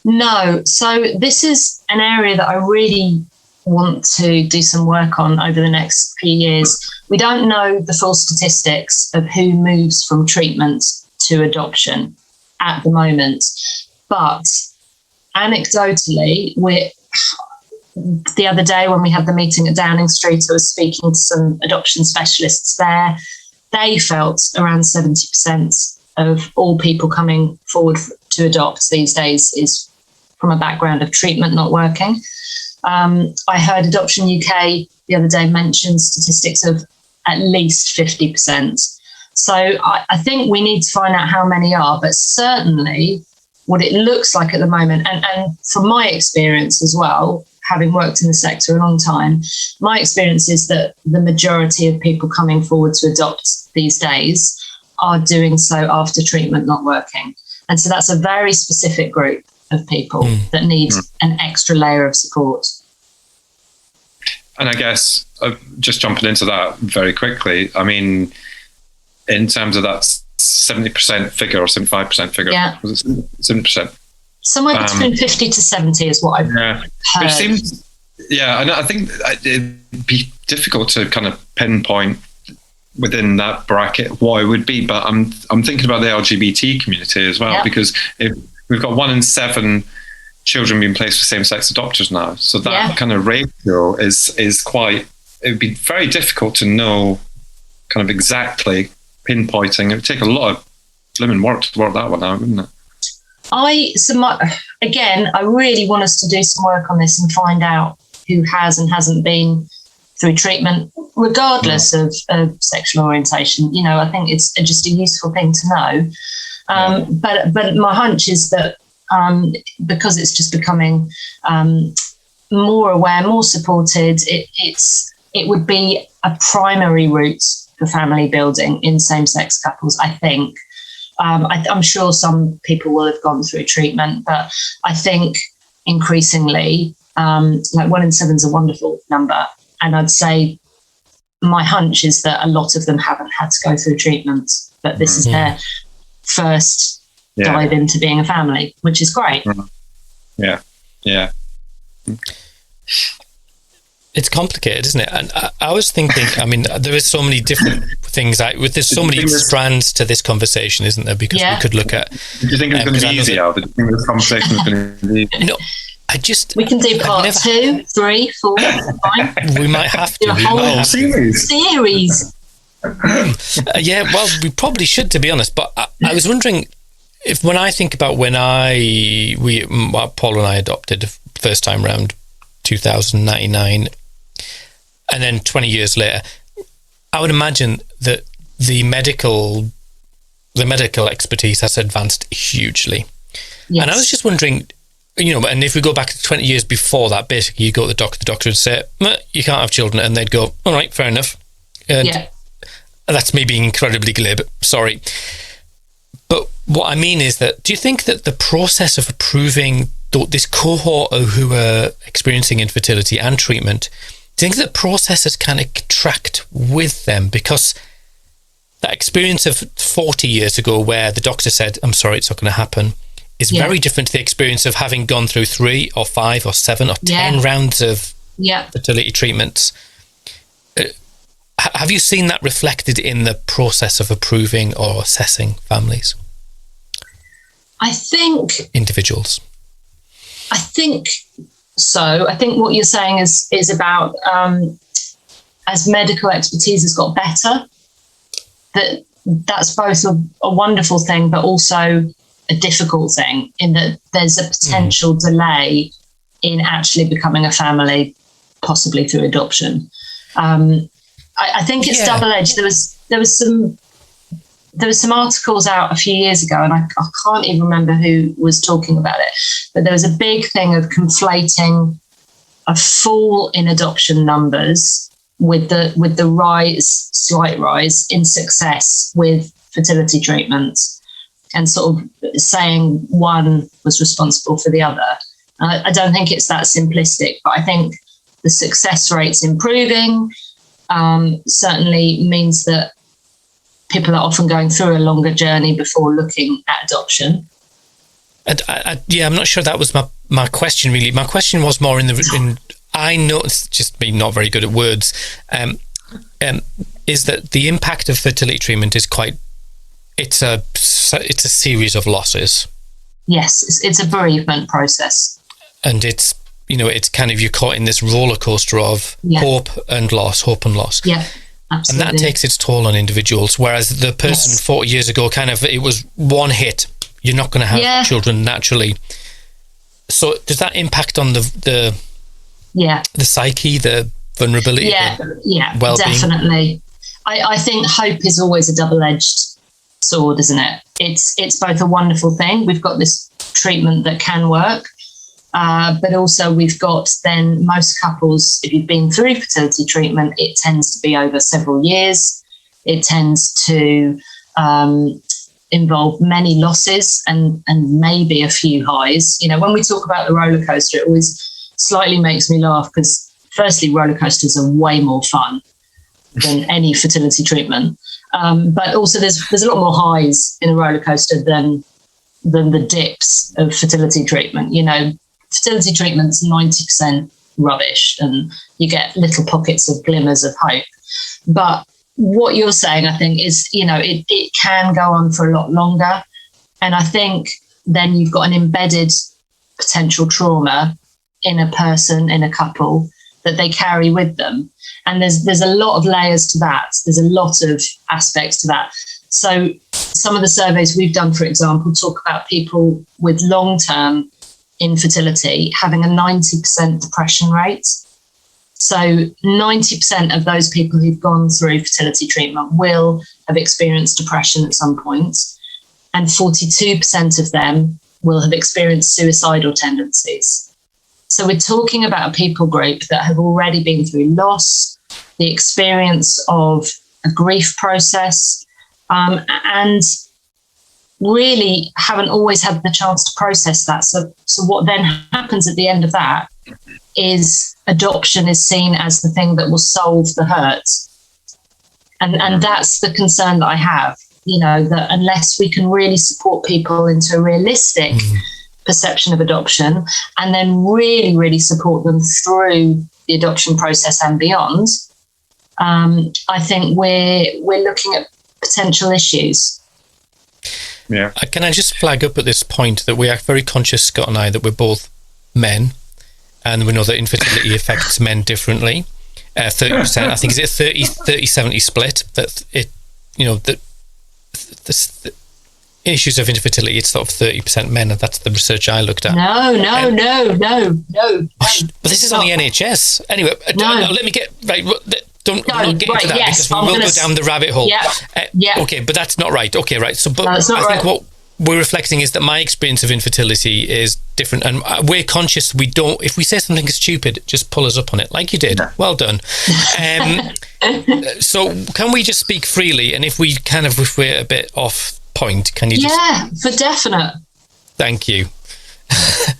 No. So this is an area that I really want to do some work on over the next few years. We don't know the full statistics of who moves from treatment to adoption at the moment, but anecdotally, the other day when we had the meeting at Downing Street, I was speaking to some adoption specialists there. They felt around 70% of all people coming forward to adopt these days is from a background of treatment not working. I heard Adoption UK the other day mention statistics of at least 50%. So I think we need to find out how many are, but certainly what it looks like at the moment, and from my experience as well, having worked in the sector a long time, my experience is that the majority of people coming forward to adopt these days are doing so after treatment not working. And so that's a very specific group of people that need an extra layer of support. And I guess just jumping into that very quickly, I mean, in terms of that 70% figure or 75% figure, was it 70%? Somewhere between 50 to 70 is what I've heard. Which seems, and I think it'd be difficult to kind of pinpoint within that bracket what it would be. But I'm thinking about the LGBT community as well, because if we've got 1 in 7 children being placed with same-sex adopters now, so that kind of ratio is quite. It would be very difficult to know kind of exactly pinpointing. It would take a lot of blooming work to work that one out, wouldn't it? I really want us to do some work on this and find out who has and hasn't been through treatment, regardless of sexual orientation. You know, I think it's just a useful thing to know. But my hunch is that because it's just becoming more aware, more supported, it would be a primary route for family building in same-sex couples, I think. I'm sure some people will have gone through treatment, but I think increasingly, like 1 in 7 is a wonderful number. And I'd say my hunch is that a lot of them haven't had to go through treatment, but this is their first dive into being a family, which is great. Yeah. It's complicated, isn't it? And I was thinking, I mean, there is so many different things. There's so many strands to this conversation, isn't there? Because we could look at. Do you think it's going to be easy, Al? Do you think this conversation is going to be easy? No, we can do part 2, 3, 4, 5. We might have to do a whole series. Well, we probably should, to be honest. But I was wondering if, when I think about when Paul and I adopted the first time round, 2099. And then 20 years later, I would imagine that the medical expertise has advanced hugely. Yes. And I was just wondering, and if we go back to 20 years before that, basically you go to the doctor would say, you can't have children, and they'd go, all right, fair enough. And that's me being incredibly glib, sorry. But what I mean is that, do you think that the process of approving this cohort who are experiencing infertility and treatment, do you think that process has kind of tracked with them? Because that experience of 40 years ago where the doctor said, I'm sorry, it's not going to happen, is very different to the experience of having gone through 3 or 5 or 7 or 10 rounds of fertility treatments. Have you seen that reflected in the process of approving or assessing families? I think individuals. I think so. I think what you're saying is about as medical expertise has got better, that's both a wonderful thing, but also a difficult thing in that there's a potential delay in actually becoming a family, possibly through adoption. I think it's double-edged. There was some articles out a few years ago, and I can't even remember who was talking about it, but there was a big thing of conflating a fall in adoption numbers with the slight rise in success with fertility treatments, and sort of saying one was responsible for the other. I don't think it's that simplistic, but I think the success rate's improving. Certainly means that people are often going through a longer journey before looking at adoption. I'm not sure that was my question, really. My question was more I know it's just me not very good at words, is that the impact of fertility treatment is it's a series of losses. Yes, it's a bereavement process. And it's kind of, you're caught in this roller coaster of hope and loss. Yeah, absolutely. And that takes its toll on individuals. Whereas the person 40 years ago, it was one hit. You're not going to have children naturally. So does that impact on the psyche, the vulnerability? Yeah, well-being? Definitely. I think hope is always a double-edged sword, isn't it? It's both a wonderful thing. We've got this treatment that can work. But also we've got then most couples, if you've been through fertility treatment, it tends to be over several years. It tends to involve many losses and maybe a few highs. When we talk about the roller coaster, it always slightly makes me laugh because firstly, roller coasters are way more fun than any fertility treatment. But also there's a lot more highs in a roller coaster than the dips of fertility treatment. Fertility treatment's 90% rubbish and you get little pockets of glimmers of hope. But what you're saying, I think, is, it can go on for a lot longer. And I think then you've got an embedded potential trauma in a person, in a couple, that they carry with them. And there's a lot of layers to that. There's a lot of aspects to that. So some of the surveys we've done, for example, talk about people with long-term infertility having a 90% depression rate. So 90% of those people who've gone through fertility treatment will have experienced depression at some point, and 42% of them will have experienced suicidal tendencies. So we're talking about a people group that have already been through loss, the experience of a grief process, and really haven't always had the chance to process that. So what then happens at the end of that is adoption is seen as the thing that will solve the hurt. And that's the concern that I have, that unless we can really support people into a realistic perception of adoption and then really, really support them through the adoption process and beyond, I think we're looking at potential issues. Yeah. Can I just flag up at this point that we are very conscious, Scott and I, that we're both men, and we know that infertility affects men differently. 30%, I think, is it 30-70 split? That it, that the issues of infertility, it's sort of 30% men, and that's the research I looked at. No. But this is on the NHS. Anyway, let me get right. Don't get into that because we will go down the rabbit hole. Okay, but that's not right. Okay, right. So, but I think what we're reflecting is that my experience of infertility is different, and we're conscious. We don't. If we say something is stupid, just pull us up on it, like you did. Well done. So, can we just speak freely? And if we're a bit off point, can you just? Yeah, for definite. Thank you,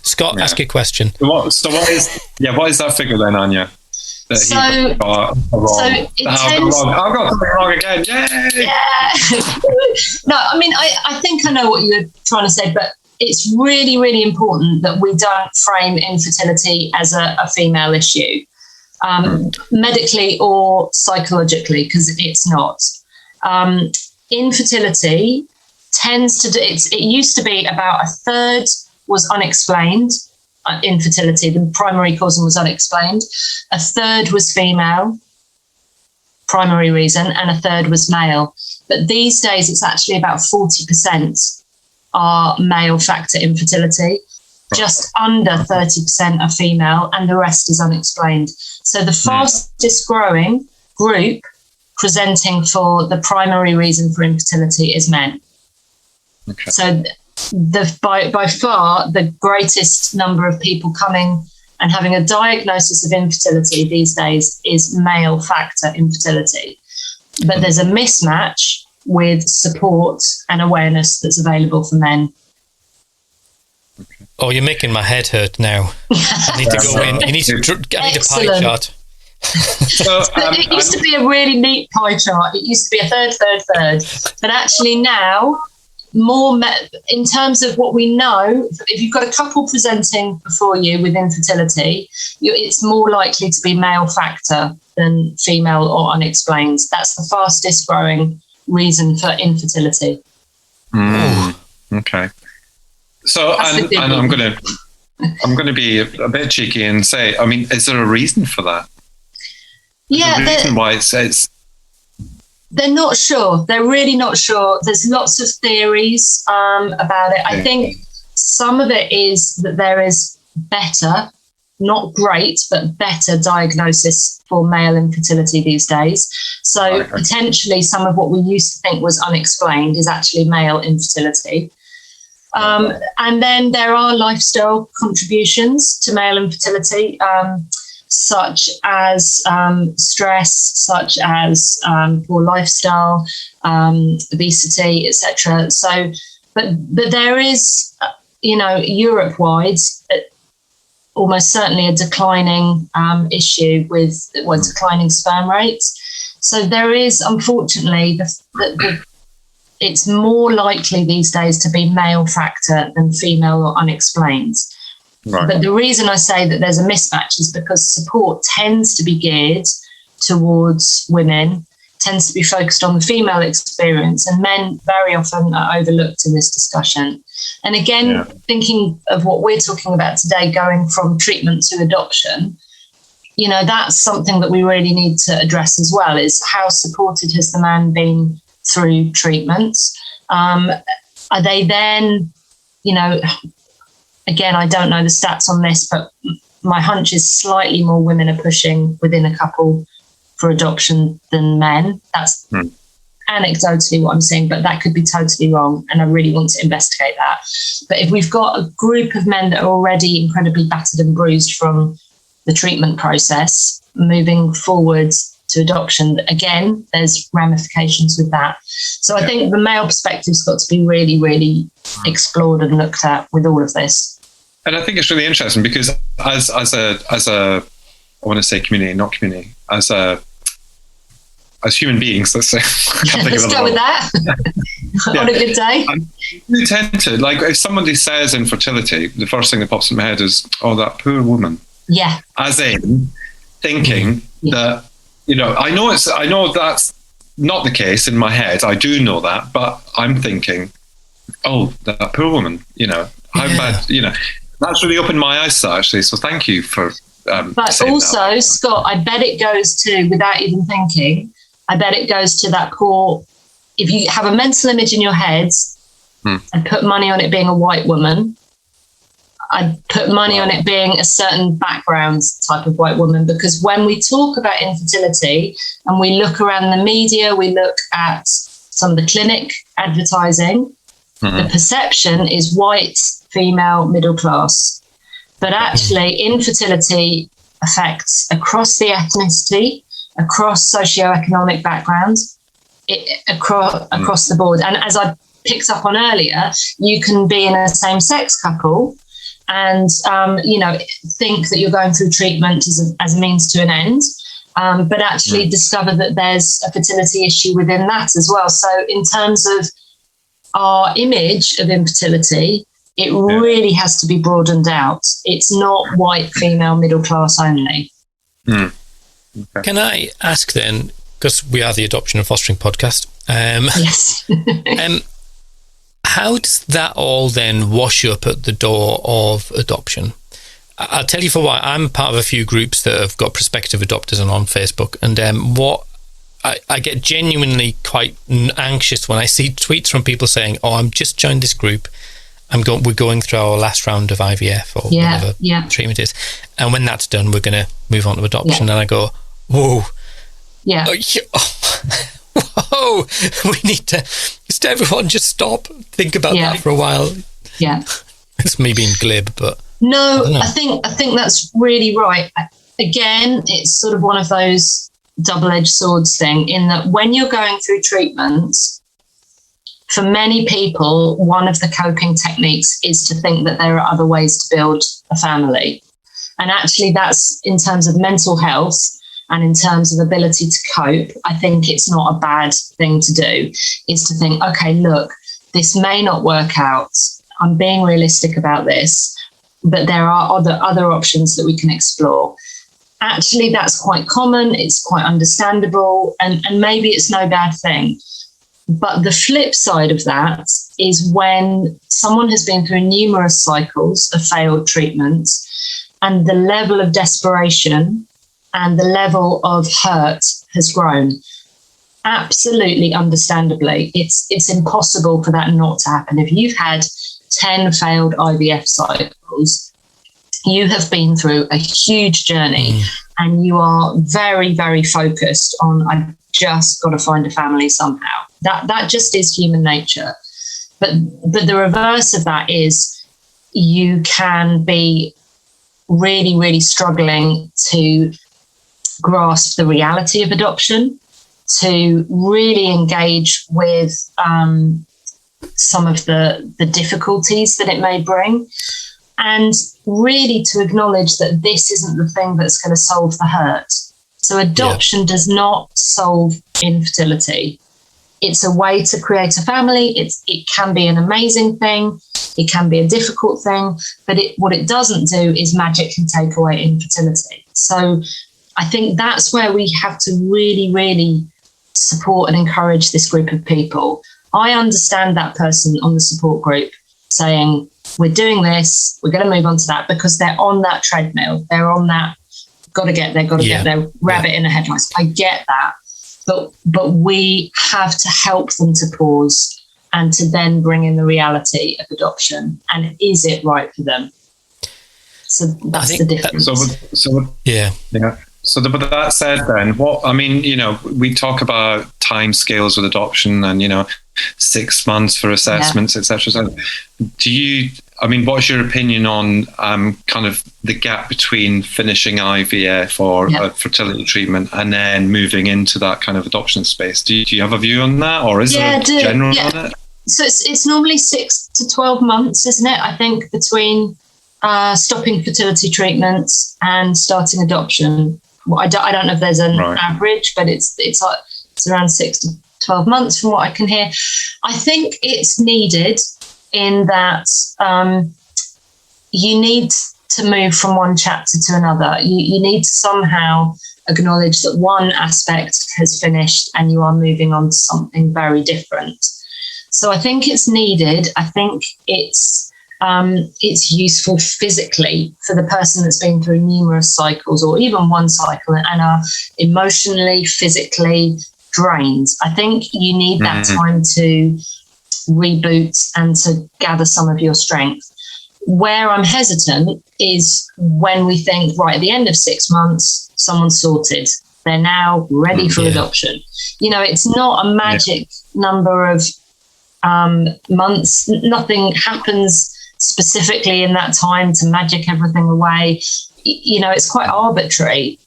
Scott. Ask your question. What is that figure then, Anya? So it I've got something wrong again. Yay! Yeah. No, I mean, I think I know what you're trying to say, but it's really, really important that we don't frame infertility as a female issue. medically or psychologically, because it's not. Infertility tends to it used to be about a third was unexplained infertility. The primary cause was unexplained. A third was female, primary reason, and a third was male. But these days, it's actually about 40% are male factor infertility. Just under 30% are female, and the rest is unexplained. So the fastest growing group presenting for the primary reason for infertility is men. Okay. So by far the greatest number of people coming and having a diagnosis of infertility these days is male factor infertility. But there's a mismatch with support and awareness that's available for men. Oh, you're making my head hurt now. I need to go in. You need to. I need a pie chart. So, it used to be a really neat pie chart. It used to be a third. But actually now, more in terms of what we know, if you've got a couple presenting before you with infertility, it's more likely to be male factor than female or unexplained. That's the fastest growing reason for infertility. Okay. So, and I'm going to be a bit cheeky and say, I mean, is there a reason for that? Yeah, the reason why it's they're not sure. They're really not sure. There's lots of theories about it. I think some of it is that there is better, not great, but better diagnosis for male infertility these days. So potentially some of what we used to think was unexplained is actually male infertility. And then there are lifestyle contributions to male infertility, such as stress, such as poor lifestyle, obesity, etc. So, but there is, Europe-wide, almost certainly a declining issue with declining sperm rates. So there is, unfortunately, it's more likely these days to be male factor than female or unexplained. Right. But the reason I say that there's a mismatch is because support tends to be geared towards women, tends to be focused on the female experience, and men very often are overlooked in this discussion. And again, thinking of what we're talking about today, going from treatment to adoption, that's something that we really need to address as well, is how supported has the man been through treatments? Are they then, again, I don't know the stats on this, but my hunch is slightly more women are pushing within a couple for adoption than men. That's anecdotally what I'm saying, but that could be totally wrong, and I really want to investigate that. But if we've got a group of men that are already incredibly battered and bruised from the treatment process, moving forward to adoption, again, there's ramifications with that. So I think the male perspective's got to be really, really explored and looked at with all of this. And I think it's really interesting because as a I want to say community, not community, as human beings, let's say. Let's go with that. On a good day. We tend to, if somebody says infertility, the first thing that pops in my head is, oh, that poor woman. Yeah. As in thinking that, I know that's not the case in my head. I do know that, but I'm thinking, oh, that poor woman, how bad, that's really opened my eyes to that, actually. So thank you for but also, that. Scott, I bet it goes to, without even thinking, I bet it goes to that core, if you have a mental image in your head and put money on it being a white woman, I'd put money on it being a certain background type of white woman, because when we talk about infertility and we look around the media, we look at some of the clinic advertising, the perception is white, female, middle class. But actually, infertility affects across the ethnicity, across socioeconomic backgrounds, across the board. And as I picked up on earlier, you can be in a same-sex couple and, think that you're going through treatment as a means to an end, but actually discover that there's a fertility issue within that as well. So in terms of our image of infertility, it really has to be broadened out. It's not white, female, middle class only. Okay. Can I ask then, because we are the Adoption and Fostering podcast, yes. how does that all then wash up at the door of adoption? I'll tell you for why. I'm part of a few groups that have got prospective adopters on Facebook, and what I get genuinely quite anxious when I see tweets from people saying, "Oh, I'm just joined this group. We're going through our last round of IVF or whatever treatment is, and when that's done, we're going to move on to adoption." And I go, "Whoa, whoa, we need to just everyone just stop, think about that for a while." Yeah, it's me being glib, but no, I think that's really right. Again, it's sort of one of those double-edged swords thing, in that when you're going through treatments, for many people, one of the coping techniques is to think that there are other ways to build a family. And actually, that's in terms of mental health and in terms of ability to cope, I think it's not a bad thing to do, is to think, okay, look, this may not work out. I'm being realistic about this, but there are other options that we can explore. Actually, that's quite common. It's quite understandable, and maybe it's no bad thing. But the flip side of that is when someone has been through numerous cycles of failed treatments, and the level of desperation and the level of hurt has grown. Absolutely understandably, it's impossible for that not to happen. If you've had 10 failed IVF cycles, you have been through a huge journey, and you are very, very focused on, I've just got to find a family somehow. That just is human nature. But the reverse of that is you can be really, really struggling to grasp the reality of adoption, to really engage with some of the difficulties that it may bring, and really to acknowledge that this isn't the thing that's going to solve the hurt. So adoption does not solve infertility. It's a way to create a family. It can be an amazing thing. It can be a difficult thing, but what it doesn't do is magically take away infertility. So I think that's where we have to really, really support and encourage this group of people. I understand that person on the support group saying, we're doing this, we're going to move on to that, because they're on that treadmill. They're on that, got to get there, rabbit in a headlights. I get that. But we have to help them to pause and to then bring in the reality of adoption. And is it right for them? So that's the difference. So with that said, then, we talk about time scales with adoption and, 6 months for assessments, etc. So what's your opinion on kind of the gap between finishing IVF or fertility treatment and then moving into that kind of adoption space? Do you have a view on that, or is there a general on it? So it's normally 6 to 12 months, isn't it? I think between stopping fertility treatments and starting adoption. Well, I don't know if there's an average, but it's around 6 to 12 months from what I can hear. I think it's needed in that you need to move from one chapter to another. You need to somehow acknowledge that one aspect has finished and you are moving on to something very different. So I think it's needed. I think it's useful physically for the person that's been through numerous cycles or even one cycle and are emotionally, physically drained. I think you need that time to reboot and to gather some of your strength. Where I'm hesitant is when we think, right, at the end of 6 months, someone's sorted. They're now ready for adoption. It's not a magic number of months. Nothing happens specifically in that time to magic everything away. It's quite arbitrary.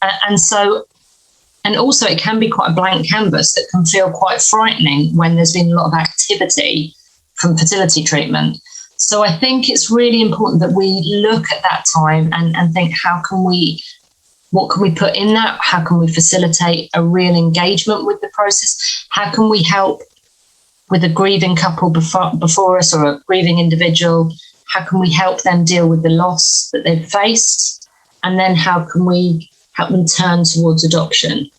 And also it can be quite a blank canvas that can feel quite frightening when there's been a lot of activity from fertility treatment. So I think it's really important that we look at that time and think, what can we put in that? How can we facilitate a real engagement with the process? How can we help with a grieving couple before us or a grieving individual? How can we help them deal with the loss that they've faced? And then how can we help them turn towards adoption.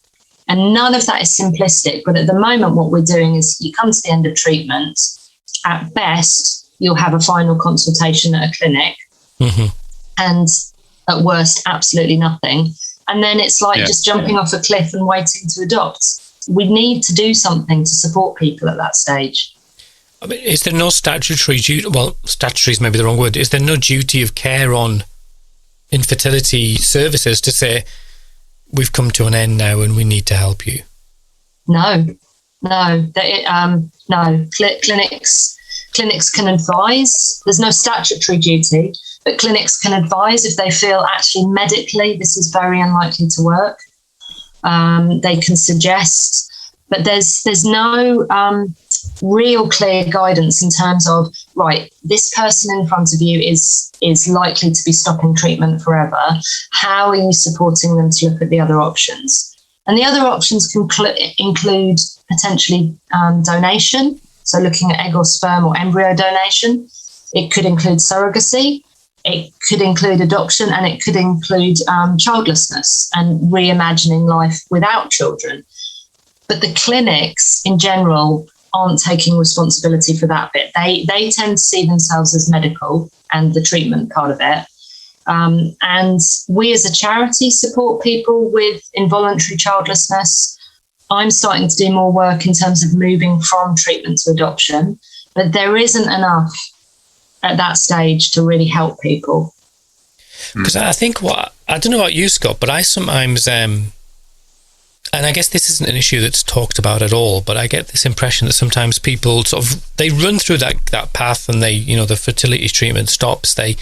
And none of that is simplistic, but at the moment what we're doing is you come to the end of treatment, at best you'll have a final consultation at a clinic, and at worst absolutely nothing. And then it's like just jumping off a cliff and waiting to adopt. We need to do something to support people at that stage. I mean, is there no statutory duty? Well, statutory is maybe the wrong word. Is there no duty of care on infertility services to say, we've come to an end now and we need to help you? No. Clinics can advise. There's no statutory duty, but clinics can advise if they feel actually medically this is very unlikely to work. They can suggest, but there's no real clear guidance in terms of, right, this person in front of you is likely to be stopping treatment forever. How are you supporting them to look at the other options? And the other options can include potentially donation, so looking at egg or sperm or embryo donation. It could include surrogacy. It could include adoption, and it could include childlessness and reimagining life without children. But the clinics in general aren't taking responsibility for that bit. They tend to see themselves as medical and the treatment part of it. And we as a charity support people with involuntary childlessness. I'm starting to do more work in terms of moving from treatment to adoption, but there isn't enough at that stage to really help people. Because I think I don't know about you, Scott, but I sometimes, and I guess this isn't an issue that's talked about at all, but I get this impression that sometimes people sort of, they run through that path and they, the fertility treatment stops, they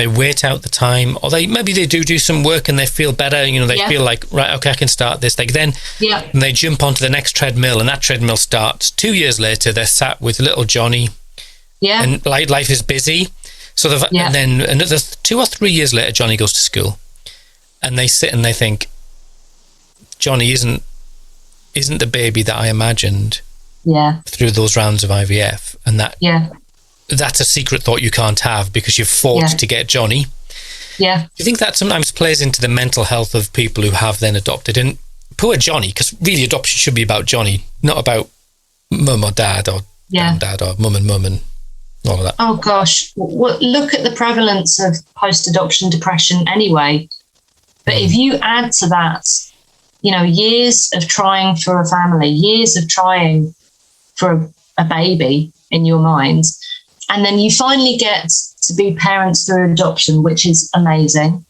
wait out the time, or maybe they do some work and they feel better, they feel like, right, okay, I can start this. Then they jump onto the next treadmill, and that treadmill starts. 2 years later, they're sat with little Johnny. Yeah. And life is busy. And then another 2 or 3 years later, Johnny goes to school, and they sit and they think, Johnny isn't the baby that I imagined through those rounds of IVF. And that's a secret thought you can't have because you've fought to get Johnny. Yeah. Do you think that sometimes plays into the mental health of people who have then adopted? And poor Johnny, because really adoption should be about Johnny, not about mum or dad or dad or mum and all of that. Oh gosh, look at the prevalence of post-adoption depression anyway. But if you add to that, years of trying for a family, years of trying for a baby in your mind, and then you finally get to be parents through adoption, which is amazing.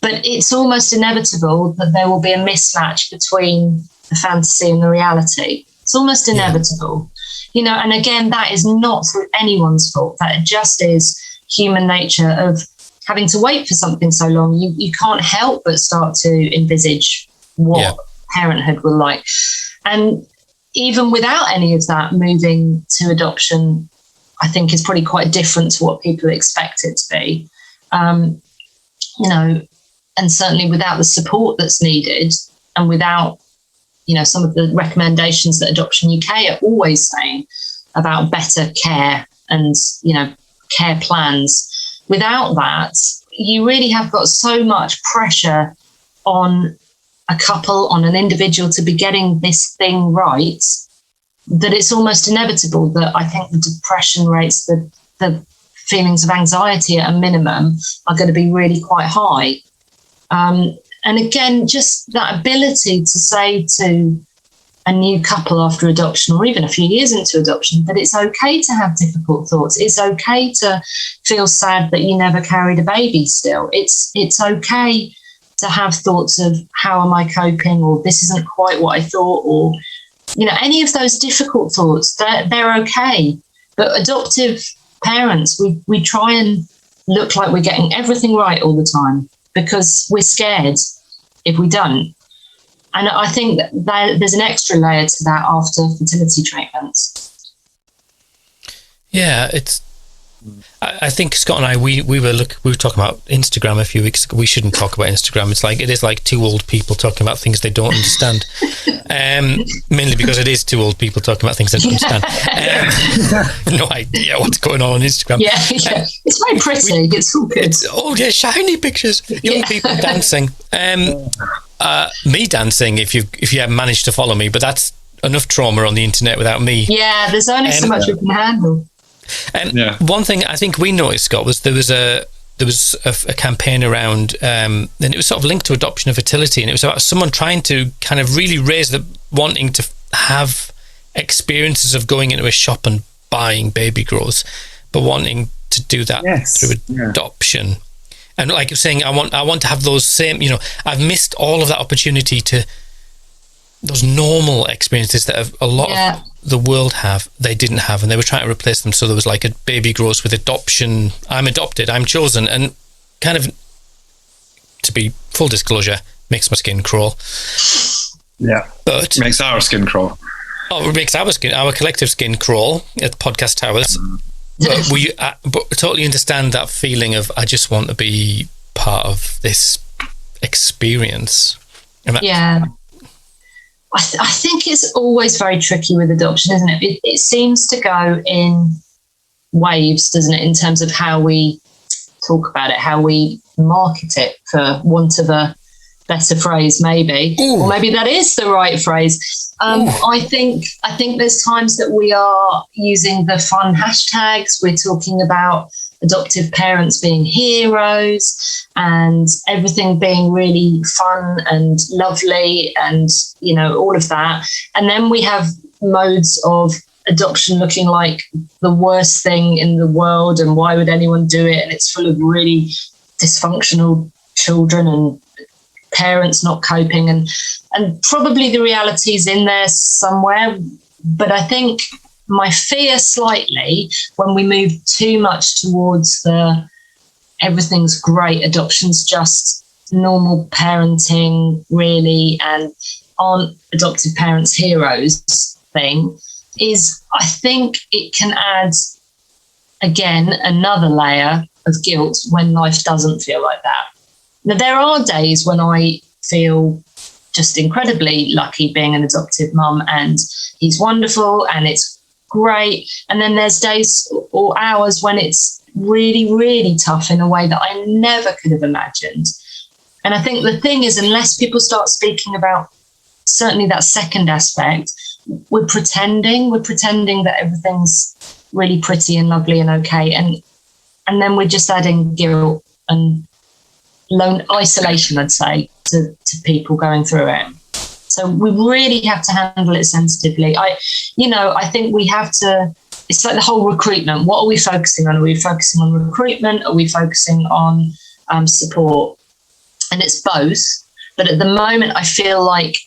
But it's almost inevitable that there will be a mismatch between the fantasy and the reality. It's almost inevitable. And again, that is not through anyone's fault. That just is human nature of having to wait for something so long. You can't help but start to envisage what parenthood will like. And even without any of that, moving to adoption, I think, is probably quite different to what people expect it to be. And certainly without the support that's needed, and without some of the recommendations that Adoption UK are always saying about better care and, care plans. Without that, you really have got so much pressure on a couple, on an individual to be getting this thing right, that it's almost inevitable that I think the depression rates, the feelings of anxiety at a minimum are going to be really quite high. And again, just that ability to say to a new couple after adoption, or even a few years into adoption, that it's okay to have difficult thoughts. It's okay to feel sad that you never carried a baby still. It's okay to have thoughts of how am I coping, or this isn't quite what I thought, or, any of those difficult thoughts, they're okay. But adoptive parents, we try and look like we're getting everything right all the time because we're scared if we don't. And I think that there's an extra layer to that after fertility treatments. Yeah, I think Scott and I, we were talking about Instagram a few weeks ago. We shouldn't talk about Instagram. It is like two old people talking about things they don't understand. Mainly because it is two old people talking about things they don't understand. No idea what's going on Instagram. Yeah. It's very pretty. It's all good. Shiny pictures, young people dancing. Me dancing. If you haven't managed to follow me, but that's enough trauma on the internet without me. Yeah, there's only so much we can handle. One thing I think we noticed, Scott, was there was a campaign around, and it was sort of linked to adoption and fertility, and it was about someone trying to kind of really raise wanting to have experiences of going into a shop and buying baby grows, but wanting to do that through adoption. And like you're saying, I want to have those same, I've missed all of that opportunity to those normal experiences that a lot of the world they didn't have, and they were trying to replace them. So there was like a baby grows with adoption. I'm adopted, I'm chosen, and kind of, to be full disclosure, makes my skin crawl. Yeah, but makes our skin crawl. Oh, it makes our collective skin crawl at Podcast Towers. But but totally understand that feeling of, I just want to be part of this experience. I think it's always very tricky with adoption, isn't it? It seems to go in waves, doesn't it, in terms of how we talk about it, how we market it, for want of a better phrase, maybe. Ooh. Or maybe that is the right phrase. I think there's times that we are using the fun hashtags. We're talking about adoptive parents being heroes and everything being really fun and lovely and, all of that. And then we have modes of adoption looking like the worst thing in the world, and why would anyone do it? And it's full of really dysfunctional children and parents not coping, and probably the reality is in there somewhere. But I think my fear slightly, when we move too much towards the everything's great, adoption's just normal parenting really, and aren't adoptive parents heroes thing, is I think it can add, again, another layer of guilt when life doesn't feel like that. Now, there are days when I feel just incredibly lucky being an adoptive mum, and he's wonderful and it's great. And then there's days or hours when it's really, really tough in a way that I never could have imagined. And I think the thing is, unless people start speaking about certainly that second aspect, we're pretending that everything's really pretty and lovely and okay. And then we're just adding guilt and isolation, I'd say, to people going through it. So we really have to handle it sensitively. I think we have to, it's like the whole recruitment. What are we focusing on? Are we focusing on recruitment? Are we focusing on support? And it's both. But at the moment, I feel like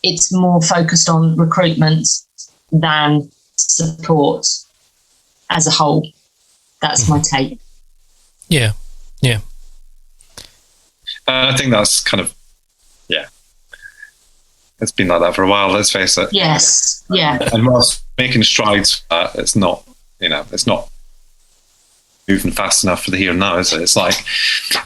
it's more focused on recruitment than support as a whole. That's my take. Yeah. I think that's kind of, it's been like that for a while, let's face it. Yes, yeah. And whilst making strides, it's not moving fast enough for the here and now, is it? It's like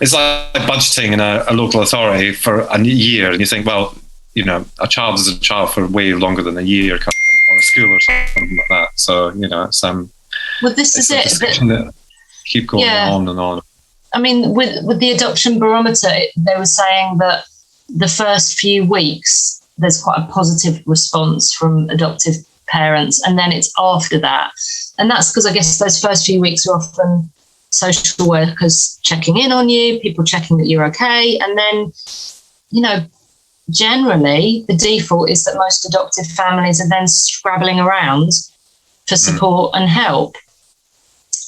budgeting in a local authority for a year, and you think, well, a child is a child for way longer than a year, kind of thing, or a school or something like that. So, it's well, this is it. That keep going on and on. I mean, with the adoption barometer, they were saying that the first few weeks, there's quite a positive response from adoptive parents, and then it's after that. And that's because I guess those first few weeks are often social workers checking in on you, people checking that you're okay. And then, generally the default is that most adoptive families are then scrabbling around for support and help.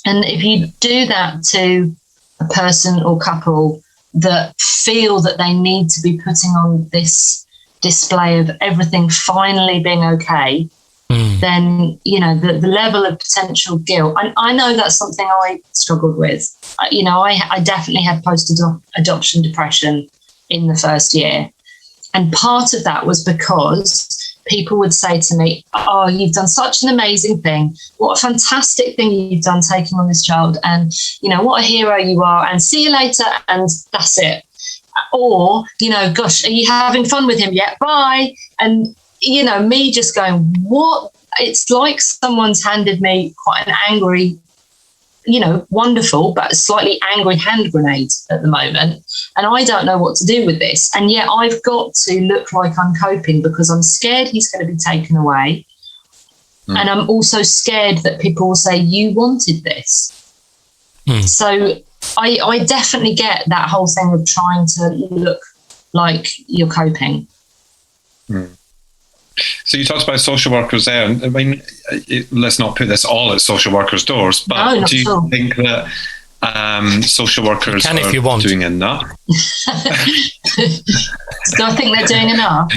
And if you do that to a person or couple that feel that they need to be putting on this display of everything finally being okay, then, the level of potential guilt, I know that's something I struggled with. I definitely had post-adoption depression in the first year. And part of that was because people would say to me, "Oh, you've done such an amazing thing. What a fantastic thing you've done taking on this child. And, you know, what a hero you are. And see you later." And that's it. Or, you know, "Gosh, are you having fun with him yet? Bye." And, you know, me just going, what? It's like someone's handed me quite an angry, you know, wonderful, but slightly angry hand grenade at the moment. And I don't know what to do with this. And yet I've got to look like I'm coping because I'm scared he's going to be taken away. And I'm also scared that people will say, "You wanted this." So I definitely get that whole thing of trying to look like you're coping. So you talked about social workers there. I mean, let's not put this all at social workers' doors, but do you think that social workers are doing enough? Do I think they're doing enough?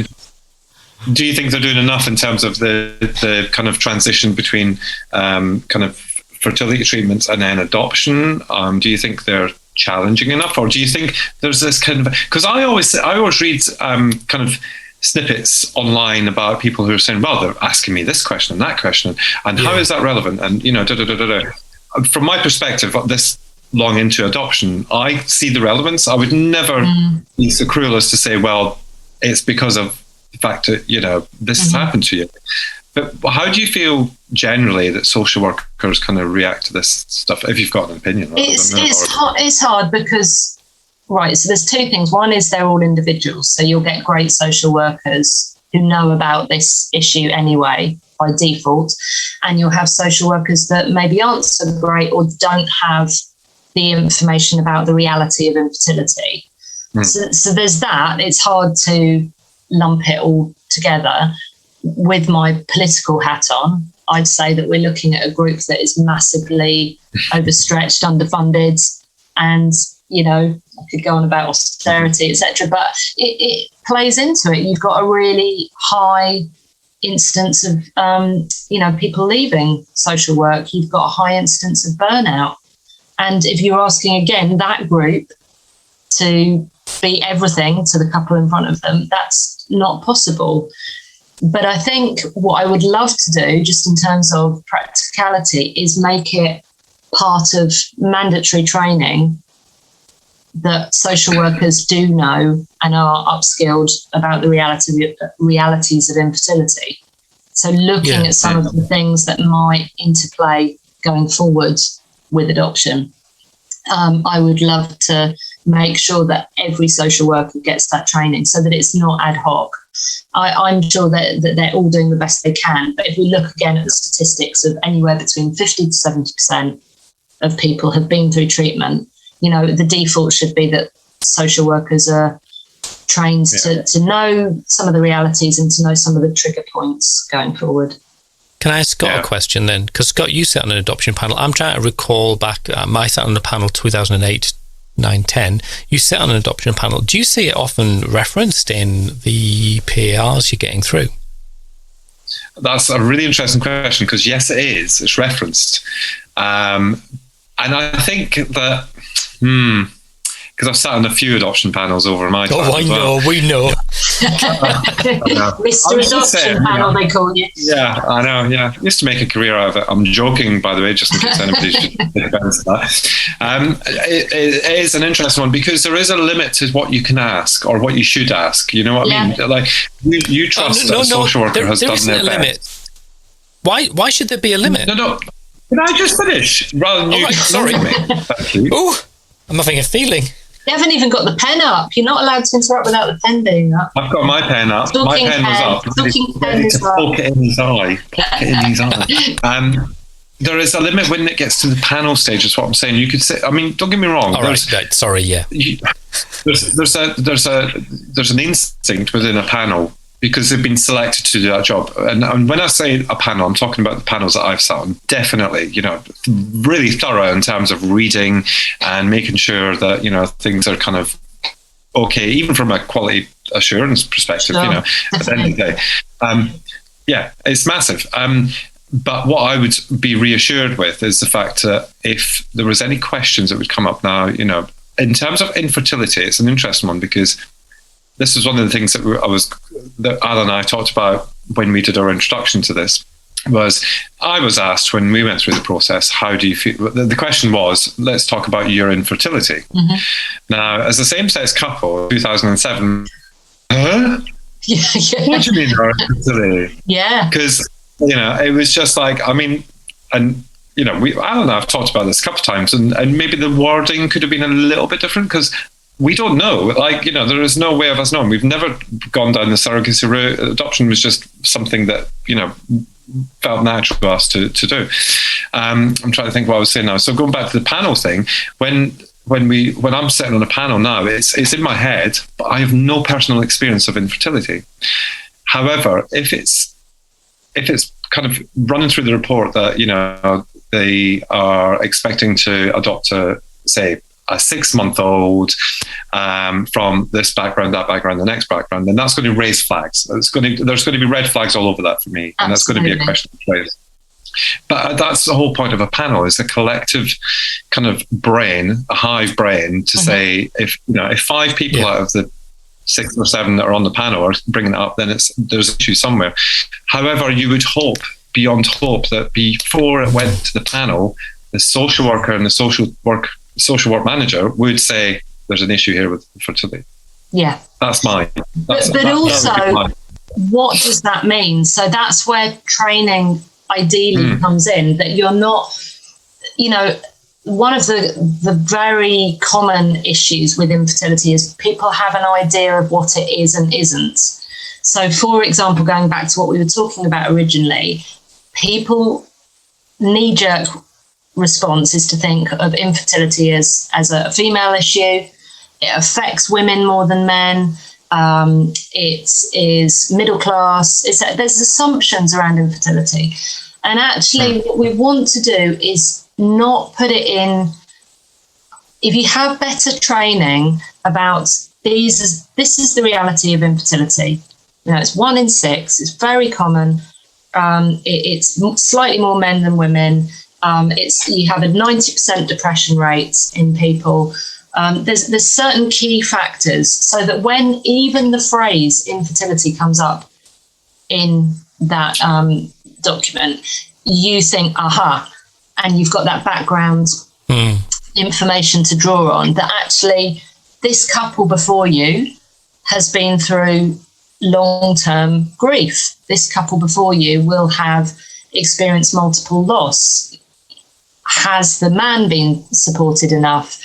Do you think they're doing enough in terms of the kind of transition between kind of fertility treatments and then adoption? Do you think they're challenging enough, or do you think there's this kind of, because I always read kind of snippets online about people who are saying, "Well, they're asking me this question and that question, and how is that relevant?" And, you know, From my perspective, this long into adoption, I see the relevance. I would never be so cruel as to say, "Well, it's because of the fact that, you know, this has happened to you." But how do you feel generally that social workers kind of react to this stuff? If you've got an opinion, it's hard because. Right, so there's two things. One is they're all individuals. So you'll get great social workers who know about this issue anyway, by default. And you'll have social workers that maybe aren't so great or don't have the information about the reality of infertility. So there's that. It's hard to lump it all together. With my political hat on, I'd say that we're looking at a group that is massively overstretched, underfunded, and, you know, I could go on about austerity, etc., but it plays into it. You've got a really high instance of, you know, people leaving social work. You've got a high instance of burnout. And if you're asking, again, that group to be everything to the couple in front of them, that's not possible. But I think what I would love to do, just in terms of practicality, is make it part of mandatory training that social workers do know and are upskilled about the realities of infertility. So looking at some of the things that might interplay going forward with adoption. I would love to make sure that every social worker gets that training so that it's not ad hoc. I'm sure that they're all doing the best they can. But if we look again at the statistics of anywhere between 50 to 70% of people have been through treatment, you know, the default should be that social workers are trained to know some of the realities and to know some of the trigger points going forward. Can I ask Scott a question then? Because Scott, you sat on an adoption panel. I'm trying to recall back, I sat on the panel 2008, 9, 10. You sat on an adoption panel. Do you see it often referenced in the PARs you're getting through? That's a really interesting question because, yes, it is. It's referenced. And I think that, because I've sat on a few adoption panels over my time. Oh, we know. Mr. Adoption Panel, they call you. Yeah, I know, yeah. I used to make a career out of it. I'm joking, by the way, just in case anybody should take offense to that. It is an interesting one because there is a limit to what you can ask or what you should ask. You know what I mean? Like, you trust that a social worker has done their best. Why should there be a limit? No. Can I just finish? Rather than you... Right, sorry. Thank you. Oh, I'm having a feeling. You haven't even got the pen up. You're not allowed to interrupt without the pen being up. I've got my pen up. My pen was up. Ready to poke it in his eye. There is a limit when it gets to the panel stage, is what I'm saying. You could say, I mean, don't get me wrong. All right, sorry, yeah. There's an instinct within a panel because they've been selected to do that job. And when I say a panel, I'm talking about the panels that I've sat on. Definitely, you know, really thorough in terms of reading and making sure that, you know, things are kind of okay, even from a quality assurance perspective, you know, at the end of the day. It's massive. But what I would be reassured with is the fact that if there was any questions that would come up now, you know, in terms of infertility, it's an interesting one because this is one of the things that Alan and I talked about when we did our introduction to this was I was asked when we went through the process, how do you feel? The question was, let's talk about your infertility. Mm-hmm. Now, as a same-sex couple, 2007, huh? Yeah. What do you mean our infertility? Yeah. Because, it was just like, I mean, and, I don't know, I've talked about this a couple of times, and maybe the wording could have been a little bit different because we don't know. Like, there is no way of us knowing. We've never gone down the surrogacy route. Adoption was just something that, felt natural to us to do. I'm trying to think what I was saying now. So going back to the panel thing, when I'm sitting on a panel now, it's in my head, but I have no personal experience of infertility. However, if it's kind of running through the report that, they are expecting to adopt a 6-month-old from this background, that background, the next background, then that's going to raise flags. There's going to be red flags all over that for me. And that's going to be a question of place. But that's the whole point of a panel, is a collective kind of brain, a hive brain, to say if 5 people out of the 6 or 7 that are on the panel are bringing it up, then there's an issue somewhere. However, you would hope, beyond hope, that before it went to the panel, the social worker and the social work manager would say there's an issue here with fertility. Yeah. That's mine. But also, what does that mean? So that's where training ideally comes in, that you're not, one of the very common issues with infertility is people have an idea of what it is and isn't. So, for example, going back to what we were talking about originally, people knee-jerk response is to think of infertility as a female issue. It affects women more than men. It is middle class. There's assumptions around infertility. And actually what we want to do is not put it in. If you have better training about this is the reality of infertility. It's 1 in 6. It's very common. It's slightly more men than women. You have a 90% depression rate in people. There's certain key factors so that when even the phrase infertility comes up in that document, you think, aha, and you've got that background information to draw on, that actually this couple before you has been through long-term grief. This couple before you will have experienced multiple loss. Has the man been supported enough?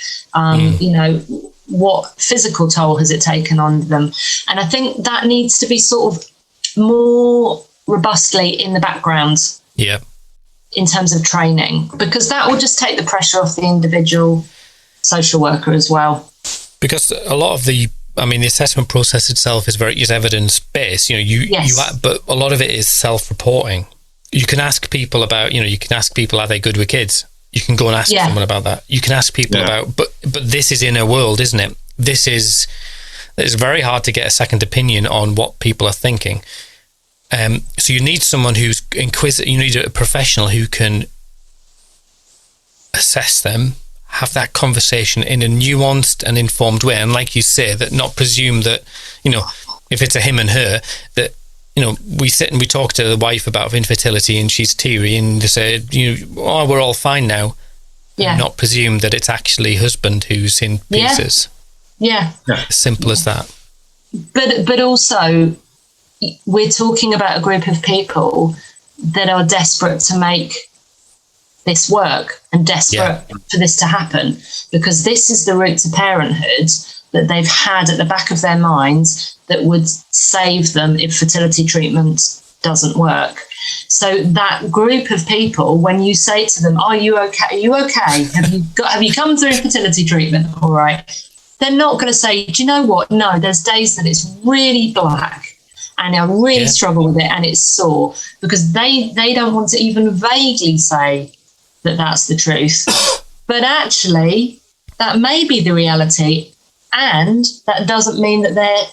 What physical toll has it taken on them? And I think that needs to be sort of more robustly in the background. Yeah. In terms of training, because that will just take the pressure off the individual social worker as well. Because a lot of the assessment process itself is evidence-based. But a lot of it is self-reporting. You can ask people about, are they good with kids? You can go and ask someone about that. You can ask people about, but this is inner world, isn't it? It's very hard to get a second opinion on what people are thinking. So you need someone who's inquisitive. You need a professional who can assess them, have that conversation in a nuanced and informed way, and like you say, that not presume that, if it's a him and her, that, we sit and we talk to the wife about infertility and she's teary and they say, we're all fine now. Yeah. And not presume that it's actually husband who's in pieces. Yeah. As simple as that. But also, we're talking about a group of people that are desperate to make this work and desperate for this to happen, because this is the route to parenthood that they've had at the back of their minds that would save them if fertility treatment doesn't work. So that group of people, when you say to them, are you okay? Are you okay? Have you come through fertility treatment? All right. They're not going to say, do you know what? No, there's days that it's really black and I really struggle with it and it's sore, because they don't want to even vaguely say that that's the truth. But actually, that may be the reality, and that doesn't mean that they're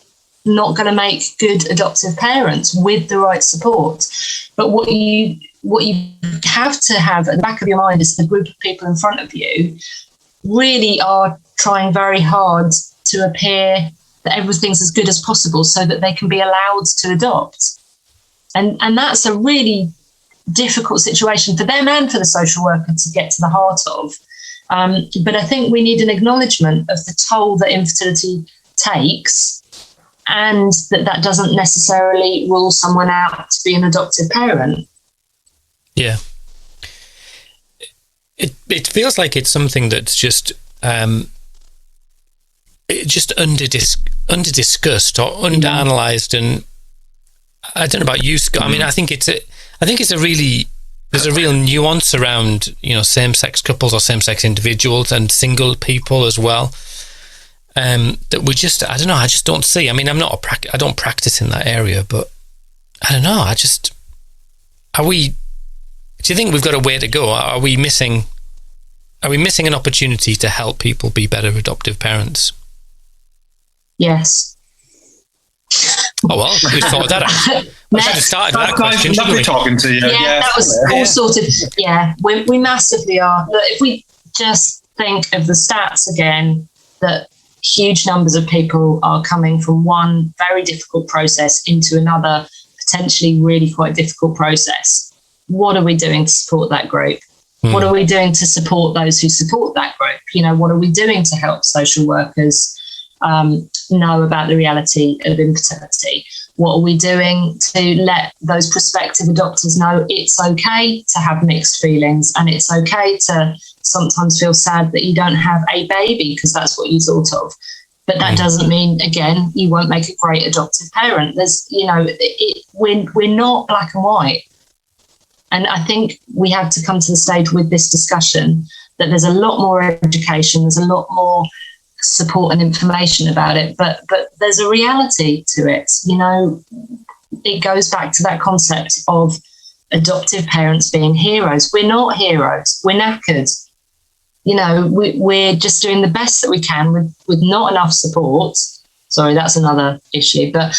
not going to make good adoptive parents with the right support. But what you have to have at the back of your mind is the group of people in front of you really are trying very hard to appear that everything's as good as possible so that they can be allowed to adopt. And that's a really difficult situation for them and for the social worker to get to the heart of. But I think we need an acknowledgement of the toll that infertility takes, and that doesn't necessarily rule someone out to be an adoptive parent. Yeah. It feels like it's something that's just under-discussed or under-analysed, and I don't know about you, Scott. I mean, I think it's a really, there's a real nuance around, same-sex couples or same-sex individuals and single people as well. That we just, I don't know, I just don't see. I mean, I don't practice in that area, but I don't know. Do you think we've got a way to go? Are we missing an opportunity to help people be better adoptive parents? Yes. Oh, well, we sorted that out. We should have started with that question. Lovely talking to you. Yeah, that was all sorted. Yeah, we massively are. Look, if we just think of the stats again, that huge numbers of people are coming from one very difficult process into another, potentially really quite difficult process. What are we doing to support that group? What are we doing to support those who support that group? What are we doing to help social workers know about the reality of infertility? What are we doing to let those prospective adopters know it's okay to have mixed feelings, and it's okay to sometimes feel sad that you don't have a baby because that's what you thought of. But that doesn't mean, again, you won't make a great adoptive parent. There's, we're not black and white. And I think we have to come to the stage with this discussion that there's a lot more education, there's a lot more support and information about it, but there's a reality to it. It goes back to that concept of adoptive parents being heroes. We're not heroes. We're knackered. We're just doing the best that we can with not enough support. Sorry, that's another issue. But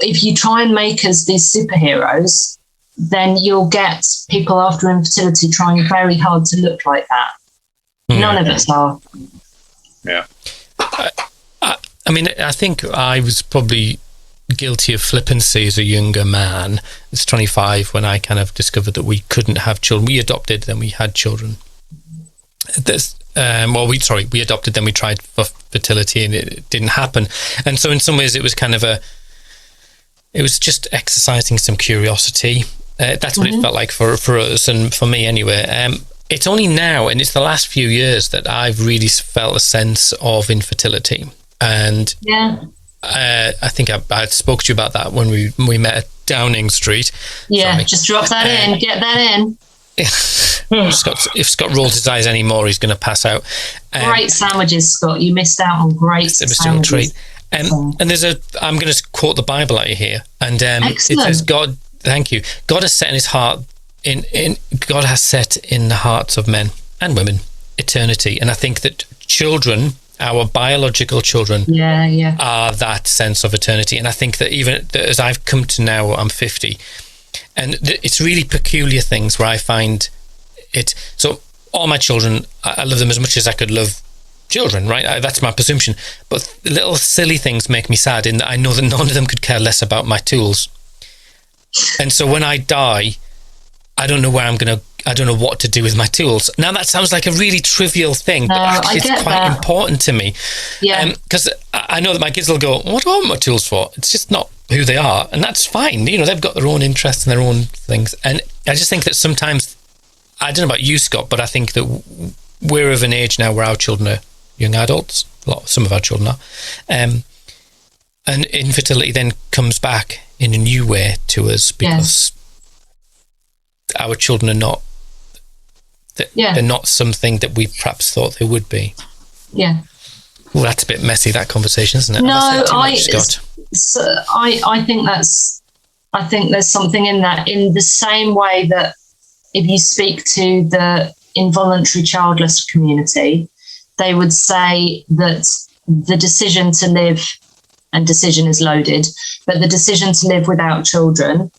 if you try and make us these superheroes, then you'll get people after infertility trying very hard to look like that. None of us are. Yeah. I mean, I think I was probably guilty of flippancy as a younger man. I was 25 when I kind of discovered that we couldn't have children. We adopted, then we had children. We adopted, then we tried for fertility, and it didn't happen. And so in some ways it was kind of it was just exercising some curiosity. That's what it felt like for us, and for me anyway. It's only now, and it's the last few years, that I've really felt a sense of infertility. And I think I spoke to you about that when we met at Downing Street. Yeah, sorry. Just drop that in, get that in. If Scott rolls his eyes anymore, he's going to pass out. Great sandwiches, Scott. You missed out on great sandwiches. Treat. And I'm going to quote the Bible at you here, and it says, "God, thank you. God has set in His heart, God has set in the hearts of men and women eternity." And I think that children, our biological children, are that sense of eternity. And I think that even as I've come to now, I'm 50, and it's really peculiar things where I find it. So all my children, I love them as much as I could love children, right? That's my presumption. But little silly things make me sad in that I know that none of them could care less about my tools. And so when I die, I don't know I don't know what to do with my tools. Now that sounds like a really trivial thing, but actually it's quite important to me. Yeah. Because I know that my kids will go, what do I want my tools for? It's just not who they are. And that's fine. They've got their own interests and their own things. And I just think that sometimes, I don't know about you, Scott, but I think that we're of an age now where our children are young adults. Some of our children are. And infertility then comes back in a new way to us because our children are not, they're not something that we perhaps thought they would be. Yeah. Well, that's a bit messy, that conversation, isn't it? No, I think I think there's something in that, in the same way that if you speak to the involuntary childless community, they would say that the decision to live, and decision is loaded, but the decision to live without children,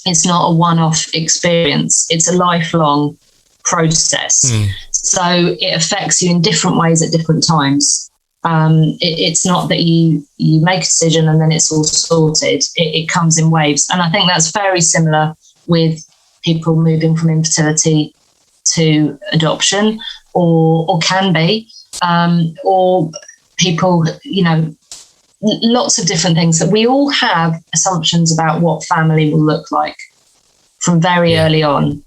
it's not a one-off experience. It's a lifelong process. So it affects you in different ways at different times. It's not that you make a decision and then it's all sorted. It comes in waves. And I think that's very similar with people moving from infertility to adoption, or can be, or people, lots of different things, that we all have assumptions about what family will look like from very early on.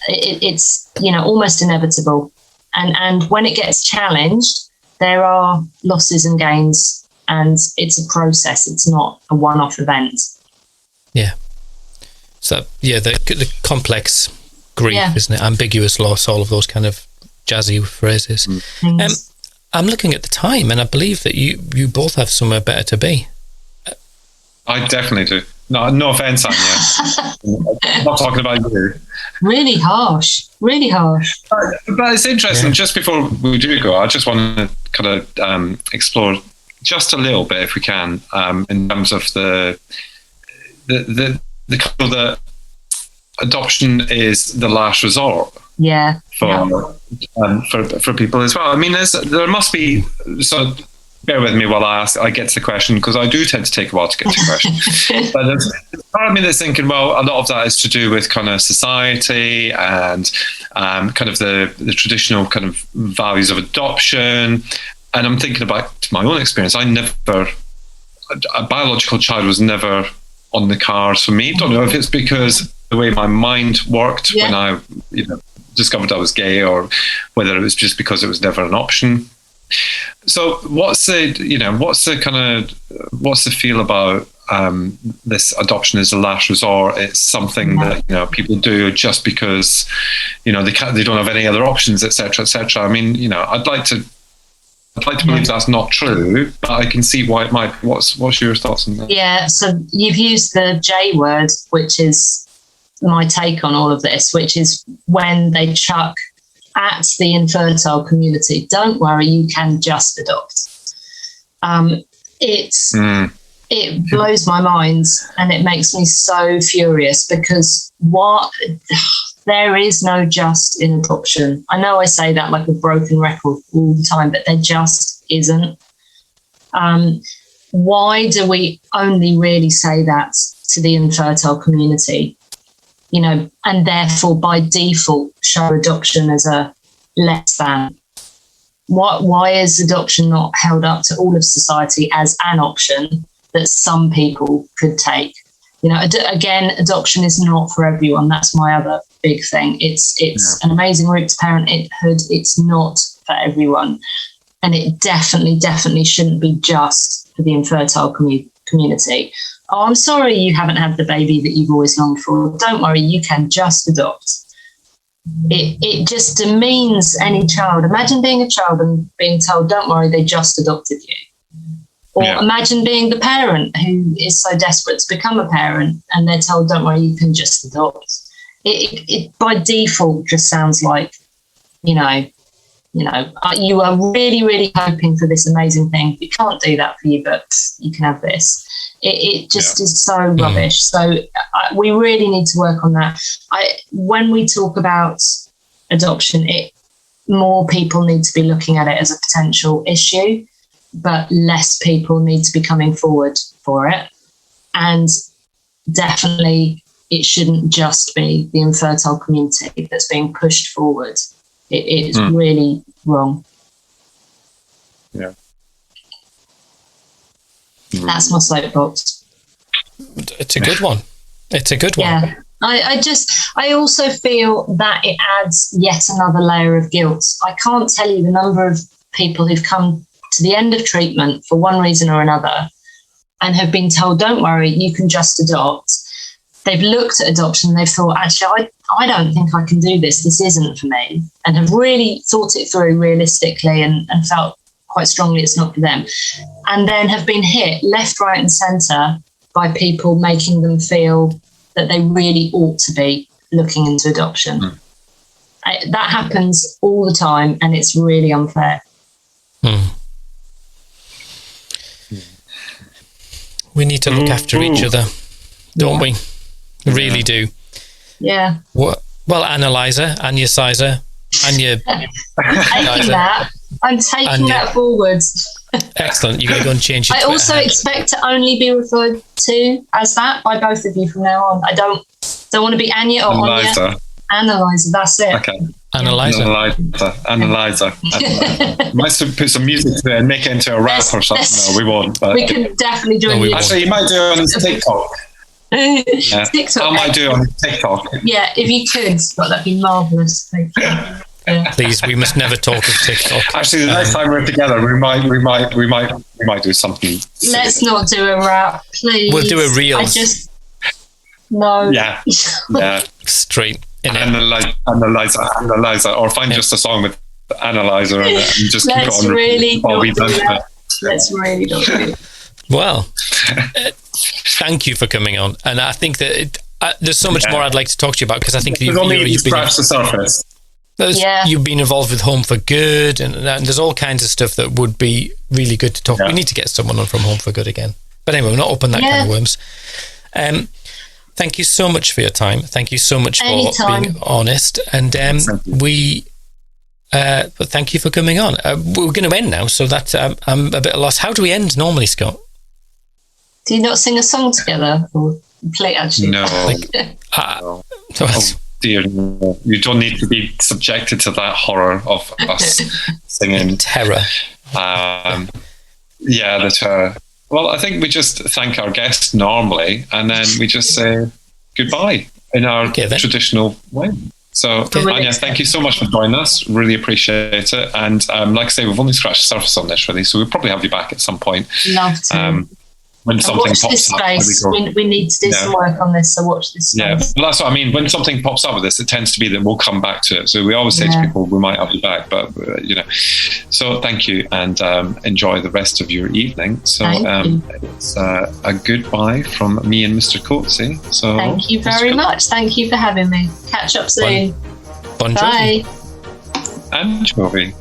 It's almost inevitable. And when it gets challenged, there are losses and gains, and it's a process. It's not a one-off event. Yeah. So, the complex grief, isn't it? Ambiguous loss, all of those kind of jazzy phrases. I'm looking at the time, and I believe that you both have somewhere better to be. I definitely do. No offense, Anya. I'm not talking about you. Really harsh. But it's interesting. Yeah. Just before we do go, I just want to kind of explore just a little bit, if we can, in terms of the kind of the adoption is the last resort. Yeah. For people as well. I mean, there must be. So bear with me while I get to the question, because I do tend to take a while to get to the question. But there's part of me that's thinking, well, a lot of that is to do with kind of society and kind of the traditional kind of values of adoption. And I'm thinking about my own experience. A biological child was never on the cards for me. Don't know if it's because the way my mind worked when I discovered I was gay, or whether it was just because it was never an option. So what's the feel about this adoption as a last resort? It's something that people do just because they don't have any other options, etc., etc. I mean, I'd like to believe that's not true, but I can see why it might. What's your thoughts on that? Yeah, so you've used the J word, which is my take on all of this, which is when they chuck at the infertile community, don't worry, you can just adopt. It blows my mind, and it makes me so furious, because there is no just in adoption. I know I say that like a broken record all the time, but there just isn't. Why do we only really say that to the infertile community? And therefore by default show adoption as a less than. Why is adoption not held up to all of society as an option that some people could take? Again, adoption is not for everyone. That's my other big thing. It's an amazing route to parenthood. It's not for everyone. And it definitely shouldn't be just for the infertile community. Oh, I'm sorry you haven't had the baby that you've always longed for. Don't worry, you can just adopt. It just demeans any child. Imagine being a child and being told, don't worry, they just adopted you. Or imagine being the parent who is so desperate to become a parent and they're told, don't worry, you can just adopt. It by default just sounds like, you are really, really hoping for this amazing thing. We can't do that for you, but you can have this. It just is so rubbish. So we really need to work on that. When we talk about adoption, more people need to be looking at it as a potential issue, but less people need to be coming forward for it. And definitely it shouldn't just be the infertile community that's being pushed forward. It's really wrong. Yeah. That's my soapbox. It's a good one. Yeah. I also feel that it adds yet another layer of guilt. I can't tell you the number of people who've come to the end of treatment for one reason or another and have been told, don't worry, you can just adopt. They've looked at adoption and they've thought, actually, I don't think I can do this. This isn't for me. And have really thought it through realistically and felt quite strongly it's not for them. And then have been hit left, right and centre by people making them feel that they really ought to be looking into adoption. That happens all the time and it's really unfair. We need to look after each other, don't we? Really do. Yeah. Well, Anya Sizer, Anya. Taking that. I'm taking that forward. Excellent. You're going to go and change it. I also expect to only be referred to as that by both of you from now on. I don't want to be Anya or Anya. Analyzer, that's it. Okay. Analyzer. Might put some music to it and make it into a rap or something. No, we won't. But we can definitely do it. Actually, you might do it on his TikTok. Yeah. TikTok. I might do it on his TikTok. Yeah, if you could, that'd be marvellous. Thank you. Yeah. Please, we must never talk of TikTok. Actually, the next time we're together, we might do something. Let's not do a rap, please. We'll do a reel. No. Yeah. Straight. Analyzer, or find just a song with analyzer in it and just keep it on repeat while we dance it. Let's really not do it. Well, thank you for coming on, and I think that there's so much more I'd like to talk to you about, because I think you've scratched the surface. You've been involved with Home for Good, and there's all kinds of stuff that would be really good to talk. We need to get someone on from Home for Good again, but anyway, we're not open that kind of worms. Thank you so much for your time. Thank you so much for being honest. And but thank you for coming on. We're going to end now, so that I'm a bit lost. How do we end normally, Scott? Do you not sing a song together or play actually? No. Oh dear, no. You don't need to be subjected to that horror of us singing. Terror. The terror. Well, I think we just thank our guests normally, and then we just say goodbye in our traditional way. So, Anya, thank you so much for joining us. Really appreciate it. And like I say, we've only scratched the surface on this, really. So we'll probably have you back at some point. Love to. When something pops up, we need to do some work on this. So watch this space. Yeah, well, that's what I mean. When something pops up with this, it tends to be that we'll come back to it. So we always say to people, we might have you back, but So thank you, and enjoy the rest of your evening. So it's a goodbye from me and Mr. Coatsy. So thank you very much. Thank you for having me. Catch up soon. Bon Bye. And Jovi.